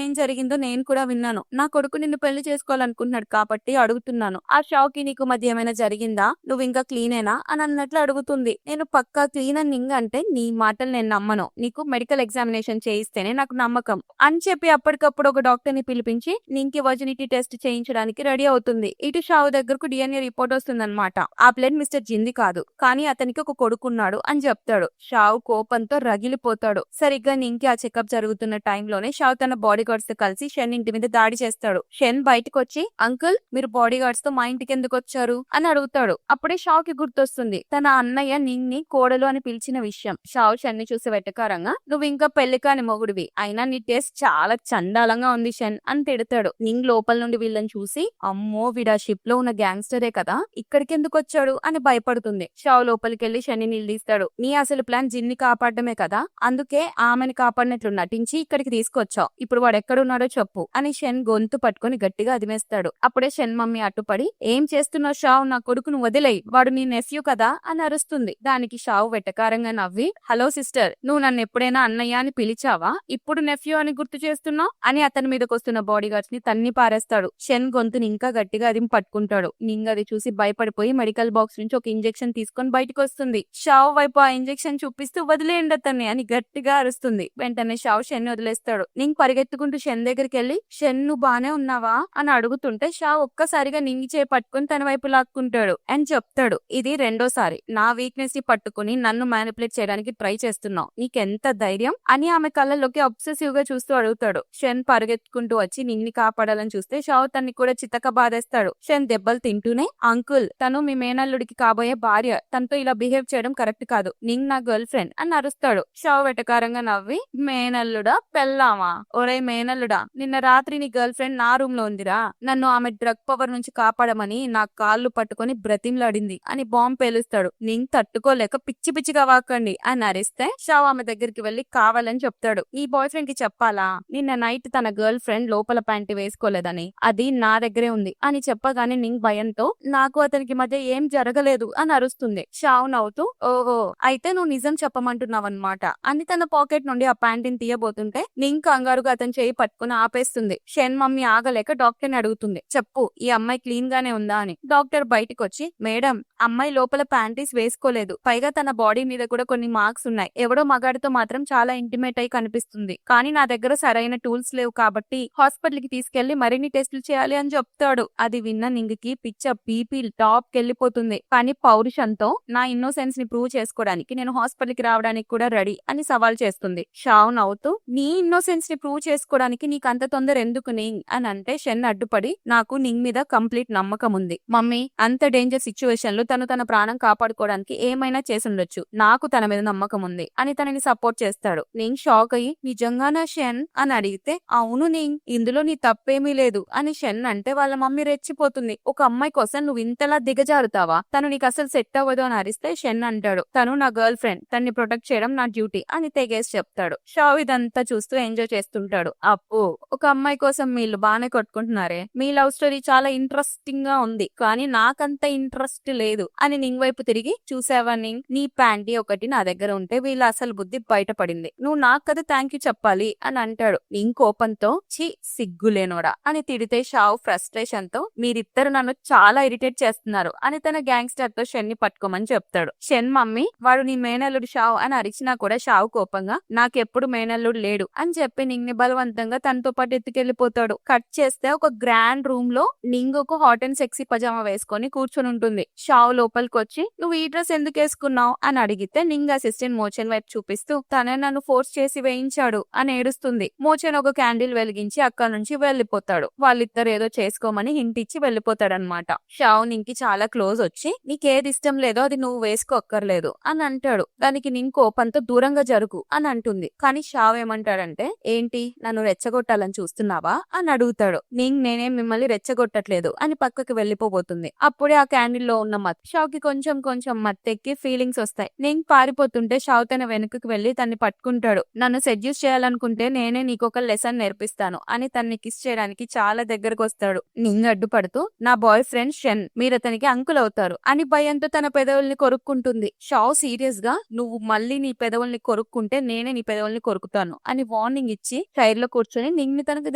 ఏం జరిగిందో నేను కూడా విన్నాను. నా కొడుకు నిన్ను పెళ్లి చేసుకోవాలనుకుంటున్నాడు కాబట్టి అడుగుతున్నాను. ఆ షాక్ కి నీకు మధ్య ఏమైనా జరిగిందా, నువ్వు ఇంకా క్లీనేనా అని అన్నట్లు అడుగుతుంది. నేను పక్కా క్లీన్ అని నింగ్ అంటే నీ మాటలు నేను నమ్మను. నీకు మెడికల్ ఎగ్జామినేషన్ చేయిస్తేనే నాకు నమ్మకం అని చెప్పి అప్పటికప్పుడు ఒక డాక్టర్ ని పిలిపించి నింగ్ కి వర్జినిటీ టెస్ట్ చేయించడానికి రెడీ అవుతుంది. ఇటు షావు దగ్గరకు డిఎన్ఏ రిపోర్ట్ వస్తుందన్నమాట. ఆ బ్లడ్ మిస్టర్ జింది కాదు, కానీ అతనికి ఒక కొడుకున్నాడు అని చెప్తాడు. షావు కోపంతో రగిలిపోతాడు. సరిగ్గా నింగ్ కి ఆ చెకప్ జరుగుతున్న టైంలోనే షావు తన బాడీ గార్డ్స్ తో కలిసి షెన్ ఇంటి మీద దాడి చేస్తాడు. షెన్ బయటకు వచ్చి అంకుల్, మీరు బాడీ గార్డ్స్ తో మా ఇంటికి ఎందుకు వచ్చారు అని అడుగుతాడు. అప్పుడే షావ్ కి గుర్తొస్తుంది తన అన్నయ్య నింగ్ ని కోడలు అని పిలిచిన విషయం. షావ్ షెన్ ని చూసి వెటకారంగా, నువ్వు ఇంకా పెళ్లి కాని మొగుడివి, అయినా నీ టేస్ట్ చాలా చండాలంగా ఉంది షెన్ అని తిడతాడు. నింగ్ లోపల నుండి వీళ్ళని చూసి అమ్మో వీడా షిప్ లో ఉన్న గ్యాంగ్స్టరే కదా, ఇక్కడికి ఎందుకు వచ్చాడు అని భయపడుతుంది. షావ్ లోపలికి వెళ్లి షెన్ ని నిలదీస్తాడు. నీ అసలు ప్లాన్ జిన్ని కాపాడమే కదా, అందుకే ఆమెను కాపాడినట్లు నటించి ఇక్కడికి తీసుకొచ్చావు. ఇప్పుడు వాడు ఎక్కడున్నాడో చెప్పు అని షెన్ గొంతు పట్టుకుని గట్టిగా అదిమేస్తాడు. అప్పుడే షెన్ మమ్మీ అట్టుపడి, ఏం చేస్తున్నావు షావ్, నా కొడుకును వదిలేయి, వాడు నీ నెఫ్యూ కదా అని అరుస్తుంది. దానికి షావ్ వెటకారంగా నవ్వి, హలో సిస్టర్, నువ్వు నన్ను ఎప్పుడైనా అన్నయ్య అని పిలిచావా, ఇప్పుడు నెఫ్యూ అని గుర్తు చేస్తున్నావు అని అతని మీదకి వస్తున్న బాడీ గార్డ్స్ ని తన్ని పారేస్తాడు. షెన్ గొంతుని ఇంకా గట్టిగా అది పట్టుకుంటాడు. నింగ్ అది చూసి భయపడిపోయి మెడికల్ బాక్స్ నుంచి ఒక ఇంజెక్షన్ తీసుకొని బయటకు వస్తుంది. షావ్ వైపు ఆ ఇంజెక్షన్ చూపిస్తూ వదిలేయండి అతన్ని అని గట్టిగా అరుస్తుంది. వెంటనే షావ్ షెన్ వదిలేస్తాడు. నింగ్ పరిగెత్తుకుంటూ షెన్ దగ్గరికి వెళ్లి, షెన్ నువ్వు బానే ఉన్నావా అని అడుగుతుంటే షావ్ ఒక్కసారిగా నింగి చేయి పట్టుకుని తన వైపు లాక్కుంటాడు అని చెప్తాడు, ఇది రెండోసారి నా వీక్నెస్ ని పట్టుకుని నన్ను మ్యానిపులేట్ చేయడానికి ట్రై చేస్తున్నావు, నీకెంత ధైర్యం అని ఆమె కళ్ళలోకి అబ్సెసివ్ గా చూస్తూ అడుగుతాడు. షెన్ పరిగెత్తుకుంటూ వచ్చి నింగిని కాపాడాలని చూస్తే షావ్ తన్ని కూడా చితక బాధేస్తాడు. షెన్ దెబ్బలు తింటూనే, అంకుల్, తను మీ మేనల్లుడికి కాబోయే భార్య, తనతో ఇలా బిహేవ్ చేయడం కరెక్ట్ కాదు, నింగ్ నా గర్ల్ ఫ్రెండ్ అని అరుస్తాడు. షావ్ వెటకారంగా నవ్వి, మేనల్లుడా పెళ్ళామా, ఒరే మేనల్లుడా, నిన్న రాత్రి నీ గర్ల్ ఫ్రెండ్ నా రూమ్ లో ఉందిరా, నన్ను ఆమె డ్రగ్ పవర్ నుంచి కాపాడమని నా కాళ్ళు పట్టుకుని బ్రతిమ్లాడింది అని బాంబు పేలుస్తాడు. నింగ్ తట్టుకోలేక పిచ్చి పిచ్చిగా వాకండి అని అరిస్తే షావ్ ఆమె దగ్గరికి వెళ్లి కావాలని చెప్తాడు. ఈ బాయ్ ఫ్రెండ్ కి చెప్పాలా, నిన్న నైట్ తన గర్ల్ ఫ్రెండ్ లోపల ప్యాంటీ వేసుకోలేదని, అది నా దగ్గరే ఉంది అని చెప్పగానే నింగ్ భయంతో నాకు అతనికి మధ్య ఏం జరగలేదు అని అరుస్తుంది. షావ్ నవ్వుతూ, ఓహో అయితే నువ్వు నిజం చెప్పమంటున్నావన్నమాట అని తన పాకెట్ నుండి ఆ ప్యాంటీని తీయబోతుంటే నింగ్ కంగారుగా అతని చేయి పట్టుకుని ఆపేస్తుంది. షెన్ మమ్మీ ఆగలేక డాక్టర్ ని అడుగుతుంది, చెప్పు ఈ అమ్మాయి క్లీన్ గానే ఉందా అని. డాక్టర్ బయటకు వచ్చి, మేడం, అమ్మాయి లోపల ప్యాంటీస్ వేసుకోలేదు, పైగా తన బాడీ మీద కూడా కొన్ని మార్క్స్ ఉన్నాయి, ఎవడో మగాడితో మాత్రం చాలా ఇంటిమేట్ అయి కనిపిస్తుంది, కానీ నా దగ్గర సరైన టూల్స్ లేవు కాబట్టి హాస్పిటల్ కి తీసుకెళ్లి మరిన్ని టెస్టులు చేయాలి అని చెప్తాడు. అది విన్న నింగ్ కి పిచ్చ బీపీ టాప్ కెళ్లిపోతుంది. కానీ పౌరుషంతో నా ఇన్నోసెన్స్ ని ప్రూవ్ చేసుకోవడానికి నేను హాస్పిటల్ కి రావడానికి కూడా రెడీ అని సవాల్ చేస్తుంది. షావ్ నవ్వుతూ, నీ ఇన్నోసెన్స్ ని ప్రూవ్ చేసుకోవడానికి నీకు అంత తొందర ఎందుకు నింగ్ అని అంటే షెన్ అడ్డుపడి, నాకు నింగ్ మీద కంప్లీట్ నమ్మకం ఉంది మమ్మీ, అంత డేంజర్ సిచ్యువేషన్ లో తను తన ప్రాణం కాపాడుకోవడానికి ఏమైనా చేసుండొచ్చు, నాకు తన మీద నమ్మకం ఉంది అని తనని సపోర్ట్ చేస్తాడు. నింగ్ షాక్ అయ్యి, నిజంగానా షెన్ అని అడిగితే, అవును నింగ్, ఇందులో నీ తప్పేమీ లేదు అని షెన్ అంటే వాళ్ళ మమ్మీ రెచ్చిపోతుంది. ఒక అమ్మాయి కోసం నువ్వు ఇంతలా దిగజారుతావా, తను నీకు అసలు సెట్ అవ్వదు అని అరిస్తే షెన్ అంటాడు, తను నా గర్ల్ ఫ్రెండ్, తన్ని ప్రొటెక్ట్ చేయడం నా డ్యూటీ అని తెగేసి చెప్తాడు. షావ్ ఇదంతా చూస్తూ ఎంజాయ్ చేస్తుంటాడు. అప్పు, ఒక అమ్మాయి కోసం వీళ్ళు బానే కొట్టుకుంటున్నారే, మీ లవ్ స్టోరీ చాలా ఇంట్రెస్టింగ్ గా ఉంది, కానీ నాకంత ఇంట్రెస్ట్ లేదు అని నింగ్ వైపు తిరిగి, చూసావా నింగ్, నీ ప్యాంటీ ఒకటి నా దగ్గర ఉంటే వీళ్ళ అసలు బుద్ధి బయటపడింది, నువ్వు నాకు కదా థ్యాంక్ యూ చెప్పాలి అని అంటాడు. నింగ్ కోపంతో, చి సిగ్గులేనోడా అని తిడితే షావ్ ఫ్రస్ట్రేషన్ తో, మీరిద్దరు నన్ను చాలా ఇరిటేట్ చేస్తున్నారు అని తన గ్యాంగ్స్టర్ తో షెన్ ని పట్టుకోమని చెప్తాడు. షెన్ మమ్మీ, వాడు నీ మేనల్లుడు షావ్ అని అరిచినా కూడా షావ్ కోపంగా, నాకెప్పుడు మేనల్లుడు లేడు అని చెప్పి నింగ్ ని బలవంతంగా తనతో పాటు ఎత్తుకెళ్లిపోతాడు. కట్ చేస్తే ఒక గ్రాండ్ రూమ్ లో నింగ్ ఒక హాట్ అండ్ సెక్సీ పజామా వేసుకొని కూర్చొని ఉంటుంది. షావ్ లోపలికి వచ్చి, నువ్వు ఈ డ్రెస్ ఎందుకు వేసుకున్నావు అని అడిగితే నింగ్ అసిస్టెంట్ మోచెన్ వైపు చూపిస్తూ, తనే నన్ను ఫోర్స్ చేసి వేయించాడు అని ఏడుస్తుంది. మోచెన్ ఒక క్యాండిల్ వెలిగించి అక్కడ నుంచి వెళ్లిపోతాడు. వాళ్ళిద్దరు ఏదో చేసుకోమని హింట్ ఇచ్చి వెళ్లిపోతాడనమాట. షావ్ నింగ్ కి చాలా క్లోజ్ వచ్చి, నీకేది ఇష్టం లేదో అది నువ్వు వేసుకోక్కర్లేదు అని అంటాడు. దానికి నింగ్ కోపంతో దూరంగా జరుగు అని అంటుంది. కానీ షావ్ ఏమంటాడంటే, ఏంటి నన్ను రెచ్చగొట్టాలని చూస్తున్నావా అని అడుగుతాడు. నింగ్, నేనేం మిమ్మల్ని రెచ్చగొట్టట్లేదు అని పక్కకి వెళ్లిపోబోతుంది. అప్పుడే ఆ క్యాండిల్ లో ఉన్న షావ్ కి కొంచెం కొంచెం మత్తెక్కి ఫీలింగ్స్ వస్తాయి. నింగ్ పారిపోతుంటే షావ్ తన వెనుకకు వెళ్లి తన్ని పట్టుకుంటాడు. నన్ను సెడ్యూస్ చేయాలనుకుంటే నేనే నీకొక లెసన్ నేర్పిస్తాను అని తన్ని కిస్ చేయడానికి చాలా దగ్గరకు వస్తాడు. నింగ్ అడ్డుపడుతూ నా బాయ్ ఫ్రెండ్ షెన్, మీరు అతనికి అంకుల్ అవుతారు అని భయంతో తన పెదవుల్ని కొరుక్కుంటుంది. షావ్ సీరియస్ గా నువ్వు మళ్ళీ నీ పెదవుల్ని కొరుక్కుంటే నేనే నీ పెదవుల్ని కొరుకుతాను అని వార్నింగ్ ఇచ్చి చైర్ లో కూర్చొని నింగ్ ని తనకి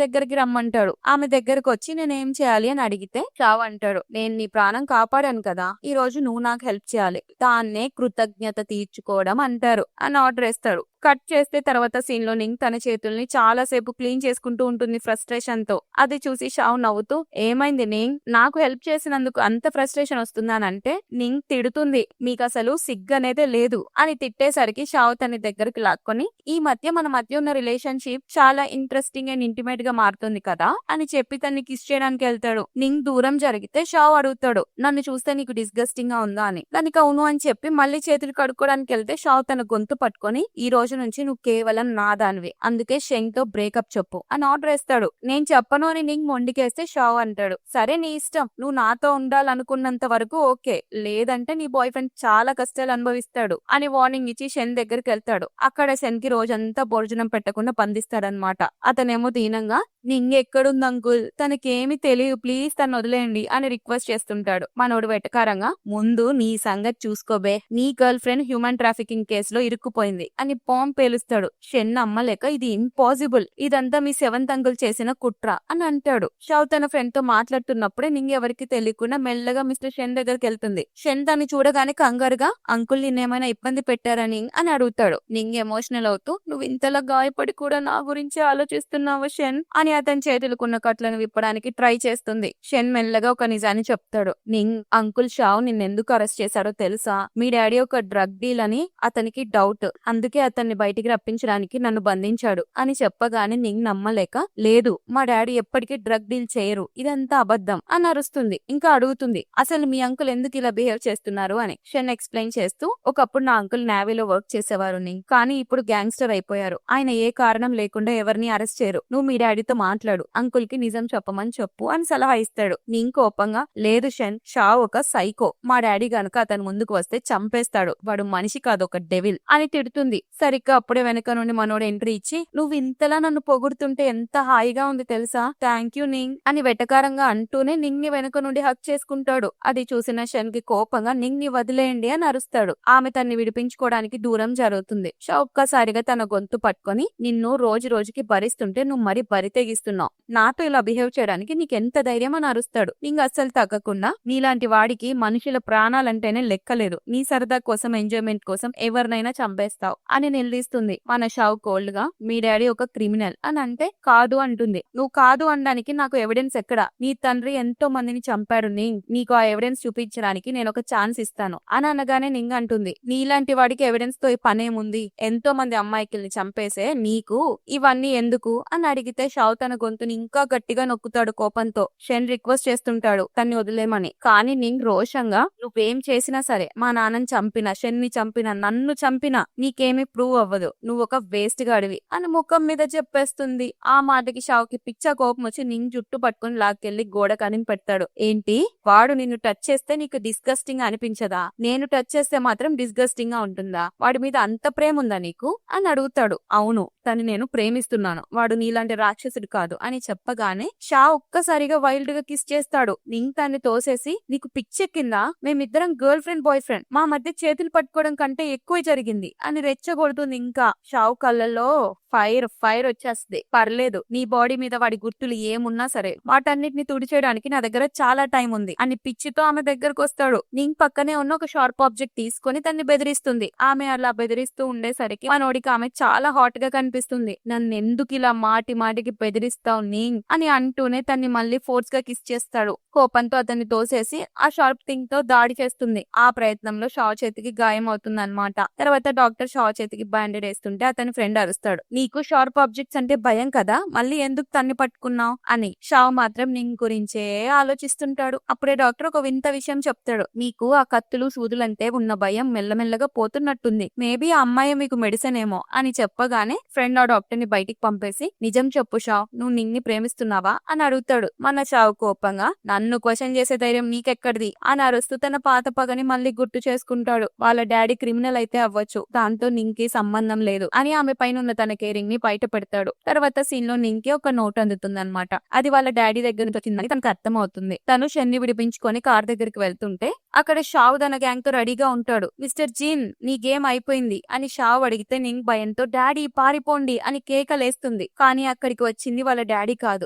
దగ్గరికి రమ్మంటాడు. ఆమె దగ్గరకు వచ్చి నేనేం చేయాలి అని అడిగితే షావ్ అంటాడు, నేను నీ ప్రాణం కాపాడాను కదా, ఈ రోజు నువ్వు నాకు హెల్ప్ చేయాలి, దాన్నే కృతజ్ఞత తీర్చుకోవడం అంటారు అని ఆర్డర్ వేస్తాడు. కట్ చేస్తే తర్వాత సీన్ లో నింగ్ తన చేతుల్ని చాలా సేపు క్లీన్ చేసుకుంటూ ఉంటుంది ఫ్రస్ట్రేషన్ తో. అది చూసి షావ్ నవ్వుతూ ఏమైంది నింగ్, నాకు హెల్ప్ చేసినందుకు అంత ఫ్రస్ట్రేషన్ వస్తుందానంటే నింగ్ తిడుతుంది, మీకు అసలు సిగ్గనేదే లేదు అని తిట్టేసరికి షావ్ తన దగ్గరికి లాక్కొని ఈ మధ్య మన మధ్య ఉన్న రిలేషన్షిప్ చాలా ఇంట్రెస్టింగ్ అండ్ ఇంటిమేట్ గా మారుతుంది కదా అని చెప్పి తన్ని కిస్ చేయడానికి వెళ్తాడు. నింగ్ దూరం జరిగితే షావ్ అడుగుతాడు, నన్ను చూస్తే నీకు డిస్గస్టింగ్ గా ఉందా అని. దానికి అవును అని చెప్పి మళ్ళీ చేతులు కడుక్కోవడానికి వెళ్తే షావ్ తన గొంతు పట్టుకొని ఈ రోజు నుంచి నువ్వు కేవలం నా దానివి, అందుకే షెంగ్ తో బ్రేకప్ చెప్పు అని ఆర్డర్ వేస్తాడు. నేను చెప్పను అని నింగ్ మొండికేస్తే షావ్ అంటాడు, సరే నీ ఇష్టం, నువ్వు నాతో ఉండాలనుకున్నంత వరకు ఓకే, లేదంటే నీ బాయ్ ఫ్రెండ్ చాలా కష్టాలు అనుభవిస్తాడు అని వార్నింగ్ ఇచ్చి షెన్ దగ్గరికి వెళ్తాడు. అక్కడ షెన్ కి రోజంతా భోజనం పెట్టకుండా బంధిస్తాడనమాట. అతనేమో దీనంగా నింగ్ ఎక్కడుంది అంకుల్, తనకేమి తెలియదు, ప్లీజ్ తను వదిలేయండి అని రిక్వెస్ట్ చేస్తుంటాడు. మనోడు వెటకారంగా ముందు నీ సంగతి చూసుకోబే, నీ గర్ల్ ఫ్రెండ్ హ్యూమన్ ట్రాఫికింగ్ కేసులో ఇరుక్కుపోయింది అని బాంబ్ పేలుస్తాడు. షెన్ నమ్మలేక ఇది ఇంపాసిబుల్, ఇదంతా మీ సెవెంత్ అంకుల్ చేసిన కుట్ర అని అంటాడు. షావ్ తన ఫ్రెండ్ తో మాట్లాడుతున్నప్పుడే నింగ్ ఎవరికి తెలియకుండా మెల్లగా మిస్టర్ షెన్ దగ్గరికి వెళ్తుంది. షెన్ దాన్ని చూడగానే కంగారుగా అంకుల్ నిన్నేమైనా ఇబ్బంది పెట్టారని అని అడుగుతాడు. నింగ్ ఎమోషనల్ అవుతూ నువ్వు ఇంతలా గాయపడి కూడా నా గురించి ఆలోచిస్తున్నావు షెన్ అని అతని చేతులకున్న కట్లను విప్పడానికి ట్రై చేస్తుంది. షెన్ మెల్లగా ఒక నిజాన్ని చెప్తాడు. నింగ్, అంకుల్ షావ్ నిన్నెందుకు అరెస్ట్ చేశాడో తెలుసా, మీ డాడీ ఒక డ్రగ్ డీల్ అని అతనికి డౌట్, అందుకే అతన్ని బయటికి రప్పించడానికి నన్ను బంధించాడు అని చెప్పగానే నింగ్ నమ్మలేక లేదు, మా డాడీ ఎప్పటికీ డ్రగ్ డీల్ చేయరు, ఇదంతా అబద్ధం అని అరుస్తుంది. ఇంకా అడుగుతుంది అసలు మీ అంకుల్ ఎందుకు ఇలా బిహేవ్ చేస్తున్నారు అని. షెన్ ఎక్స్ప్లెయిన్ చేస్తూ ఒకప్పుడు నా అంకుల్ నేవీలో వర్క్ చేసేవారు నింగ్, కానీ ఇప్పుడు గ్యాంగ్స్టర్ అయిపోయారు, ఆయన ఏ కారణం లేకుండా ఎవరిని అరెస్ట్ చేయరు, నువ్వు మీ డాడీతో మాట్లాడు, అంకుల్ కి నిజం చెప్పమని చెప్పు అని సలహా ఇస్తాడు. నింగ్ కోపంగా లేదు షెన్, షావ్ ఒక సైకో, మా డాడీ గనుక అతను ముందుకు వస్తే చంపేస్తాడు, వాడు మనిషి కాదు ఒక డెవిల్ అని తిడుతుంది. సరిగ్గా అప్పుడే వెనక నుండి మనోడు ఎంట్రీ ఇచ్చి నువ్వు ఇంతలా నన్ను పొగుడుతుంటే ఎంత హాయిగా ఉంది తెలుసా, థ్యాంక్ యూ నింగ్ అని వెటకారంగా అంటూనే నింగ్ ని వెనక నుండి హక్ చేసుకుంటాడు. అది చూసిన షెన్ కి కోపంగా నింగ్ ని వదిలేయండి అని అరుస్తాడు. ఆమె తన్ని విడిపించుకోవడానికి దూరం జరుగుతుంది. షా ఒక్కసారిగా తన గొంతు పట్టుకొని నిన్ను రోజు రోజుకి భరిస్తుంటే నువ్వు మరి బరి తెగిస్తున్నావు, నాతో ఇలా బిహేవ్ చేయడానికి నీకెంత ధైర్యం అని అరుస్తాడు. నింగ్ అస్సలు తగ్గకుండా నీలాంటి వాడికి మనుషుల ప్రాణాలంటేనే లెక్కలేదు, నీ సరదా కోసం ఎంజాయ్మెంట్ కోసం ఎవరినైనా చంపేస్తావు అని నిలదీస్తుంది. మన షావ్ కోల్డ్ గా మీ డాడీ ఒక క్రిమినల్ అని అంటే కాదు అంటుంది. నువ్వు కాదు అనడానికి నాకు ఎవిడెన్స్ ఎక్కడ, నీ తండ్రి ఎంతో మందిని చంపాడు నింగ్, నీకు ఆ ఎవిడెన్స్ చూపించడానికి నేను ఒక ఛాన్స్ ఇస్తాను అని అనగానే నింగ్ అంటుంది నీలాంటి వాడికి ఎవిడెన్స్ తో పనేముంది, ఎంతో మంది అమ్మాయికిల్ని చంపేసే నీకు ఇవన్నీ ఎందుకు అని అడిగితే షావ్ తన గొంతుని ఇంకా గట్టిగా నొక్కుతాడు కోపంతో. షెన్ రిక్వెస్ట్ చేస్తుంటాడు తన్ని వదిలేమని, కానీ నింగ్ రోషంగా నువ్వేం చేసినా సరే, మా నాన్నని చంపినా, షెన్ ని చంపినా, నన్ను చంపినా నీకేమీ ప్రూవ్ అవ్వదు, నువ్వు ఒక వేస్ట్ గాడివి అని ముఖం మీద చెప్పేస్తుంది. ఆ మాటకి షావ్ కి పిచ్చ కోపం వచ్చి నింగ్ జుట్టు పట్టుకుని లాక్కెళ్లి గోడ కనిం పెడతాడు. ఏంటి, వాడు నిన్ను టచ్ చేస్తే నీకు డిస్గస్టింగ్ అనిపించదా, నేను టచ్ చేస్తే మాత్రం డిస్గస్టింగ్ గా ఉంటుందా, వాడి మీద అంత ప్రేమ ఉందా నీకు అని అడుగుతాడు. అవును, తను నేను ప్రేమిస్తున్నాను, వాడు నీలాంటి రాక్షసుడు కాదు అని చెప్పగానే షా ఒక్కసారిగా వైల్డ్ గా కిస్ చేస్తాడు. నింగ్ తన్ని తోసేసి నీకు పిచ్చెక్కిందా, మేమిద్దరం గర్ల్ ఫ్రెండ్ బాయ్ ఫ్రెండ్, మా మధ్య చేతులు పట్టుకోవడం కంటే ఎక్కువ జరిగింది అని రెచ్చగొడుతుంది. ఇంకా షావ్ కళ్ళల్లో ఫైర్ వచ్చేస్తుంది. పర్లేదు, నీ బాడీ మీద వాడి గుర్తులు ఏమున్నా సరే వాటన్నిటిని తుడిచేయడానికి నా దగ్గర చాలా టైం ఉంది అని పిచ్చితో ఆమె దగ్గరకు వస్తాడు. నింగ్ పక్కనే ఉన్న ఒక షార్ప్ ఆబ్జెక్ట్ తీసుకుని తన్ని బెదిరిస్తుంది. ఆమె అలా బెదిరిస్తూ ఉండేసరికి మనోడికి ఆమె చాలా హాట్ గా కనిపిస్తుంది. నన్ను ఎందుకు ఇలా మాటి మాటికి బెదిరిస్తావు నింగ్ అని అంటూనే తన్ని మళ్ళీ ఫోర్స్ గా కిస్ చేస్తాడు. కోపంతో అతన్ని తోసేసి ఆ షార్ప్ థింగ్ తో దాడి చేస్తుంది. ఆ ప్రయత్నంలో షావ్ చేతికి గాయం అవుతుంది అనమాట. తర్వాత డాక్టర్ షావ్ చేతికి బ్యాండేడ్ వేస్తుంటే అతని ఫ్రెండ్ అరుస్తాడు, నీకు షార్ప్ ఆబ్జెక్ట్స్ అంటే భయం కదా, మళ్ళీ ఎందుకు తన్ని పట్టుకున్నావు అని. షావ్ మాత్రం నింగ్ గురించే ఆలోచిస్తుంటాడు. అప్పుడే డాక్టర్ ఒక వింత విషయం చెప్తాడు. మీకు ఆ కత్తులు సూదులంటే ఉన్న భయం మెల్లమెల్లగా పోతున్నట్టుంది. మేబీ ఆ అమ్మాయి మీకు మెడిసిన్ ఏమో అని చెప్పగానే ఫ్రెండ్ ఆ డాక్టర్ ని బయటికి పంపేసి, నిజం చెప్పు షావ్, నువ్వు నింగ్ని ప్రేమిస్తున్నావా అని అడుగుతాడు. మన షావ్ కోపంగా, నన్ను క్వశ్చన్ చేసే ధైర్యం నీకెక్కడిది అని అరుస్తూ తన పాత పగని మళ్ళీ గుర్తు చేసుకుంటాడు. వాళ్ళ డాడీ క్రిమినల్ అయితే అవ్వచ్చు, దాంతో నింగ్కి సంబంధం లేదు అని ఆమె పైన ఉన్న తన కేరింగ్ ని బయట పెడతాడు. తర్వాత సీన్ లో నింగ్కి ఒక నోట్ అందుతుంది అనమాట. అది వాళ్ళ డాడీ దగ్గర నుంచి వచ్చిందని తనకు అర్థం అవుతుంది. తను షెన్ని విడిపించుకొని కార్ దగ్గరికి వెళ్తుంటే అక్కడ షావ్ తన గ్యాంగ్ తో రెడీగా ఉంటాడు. మిస్టర్ జిన్, నీ గేమ్ అయిపోయింది అని షావ్ అడిగితే నింగ్ భయంతో డాడీ పారిపోండి అని కేకలేస్తుంది. కానీ అక్కడికి వచ్చింది వాళ్ళ డాడీ కాదు,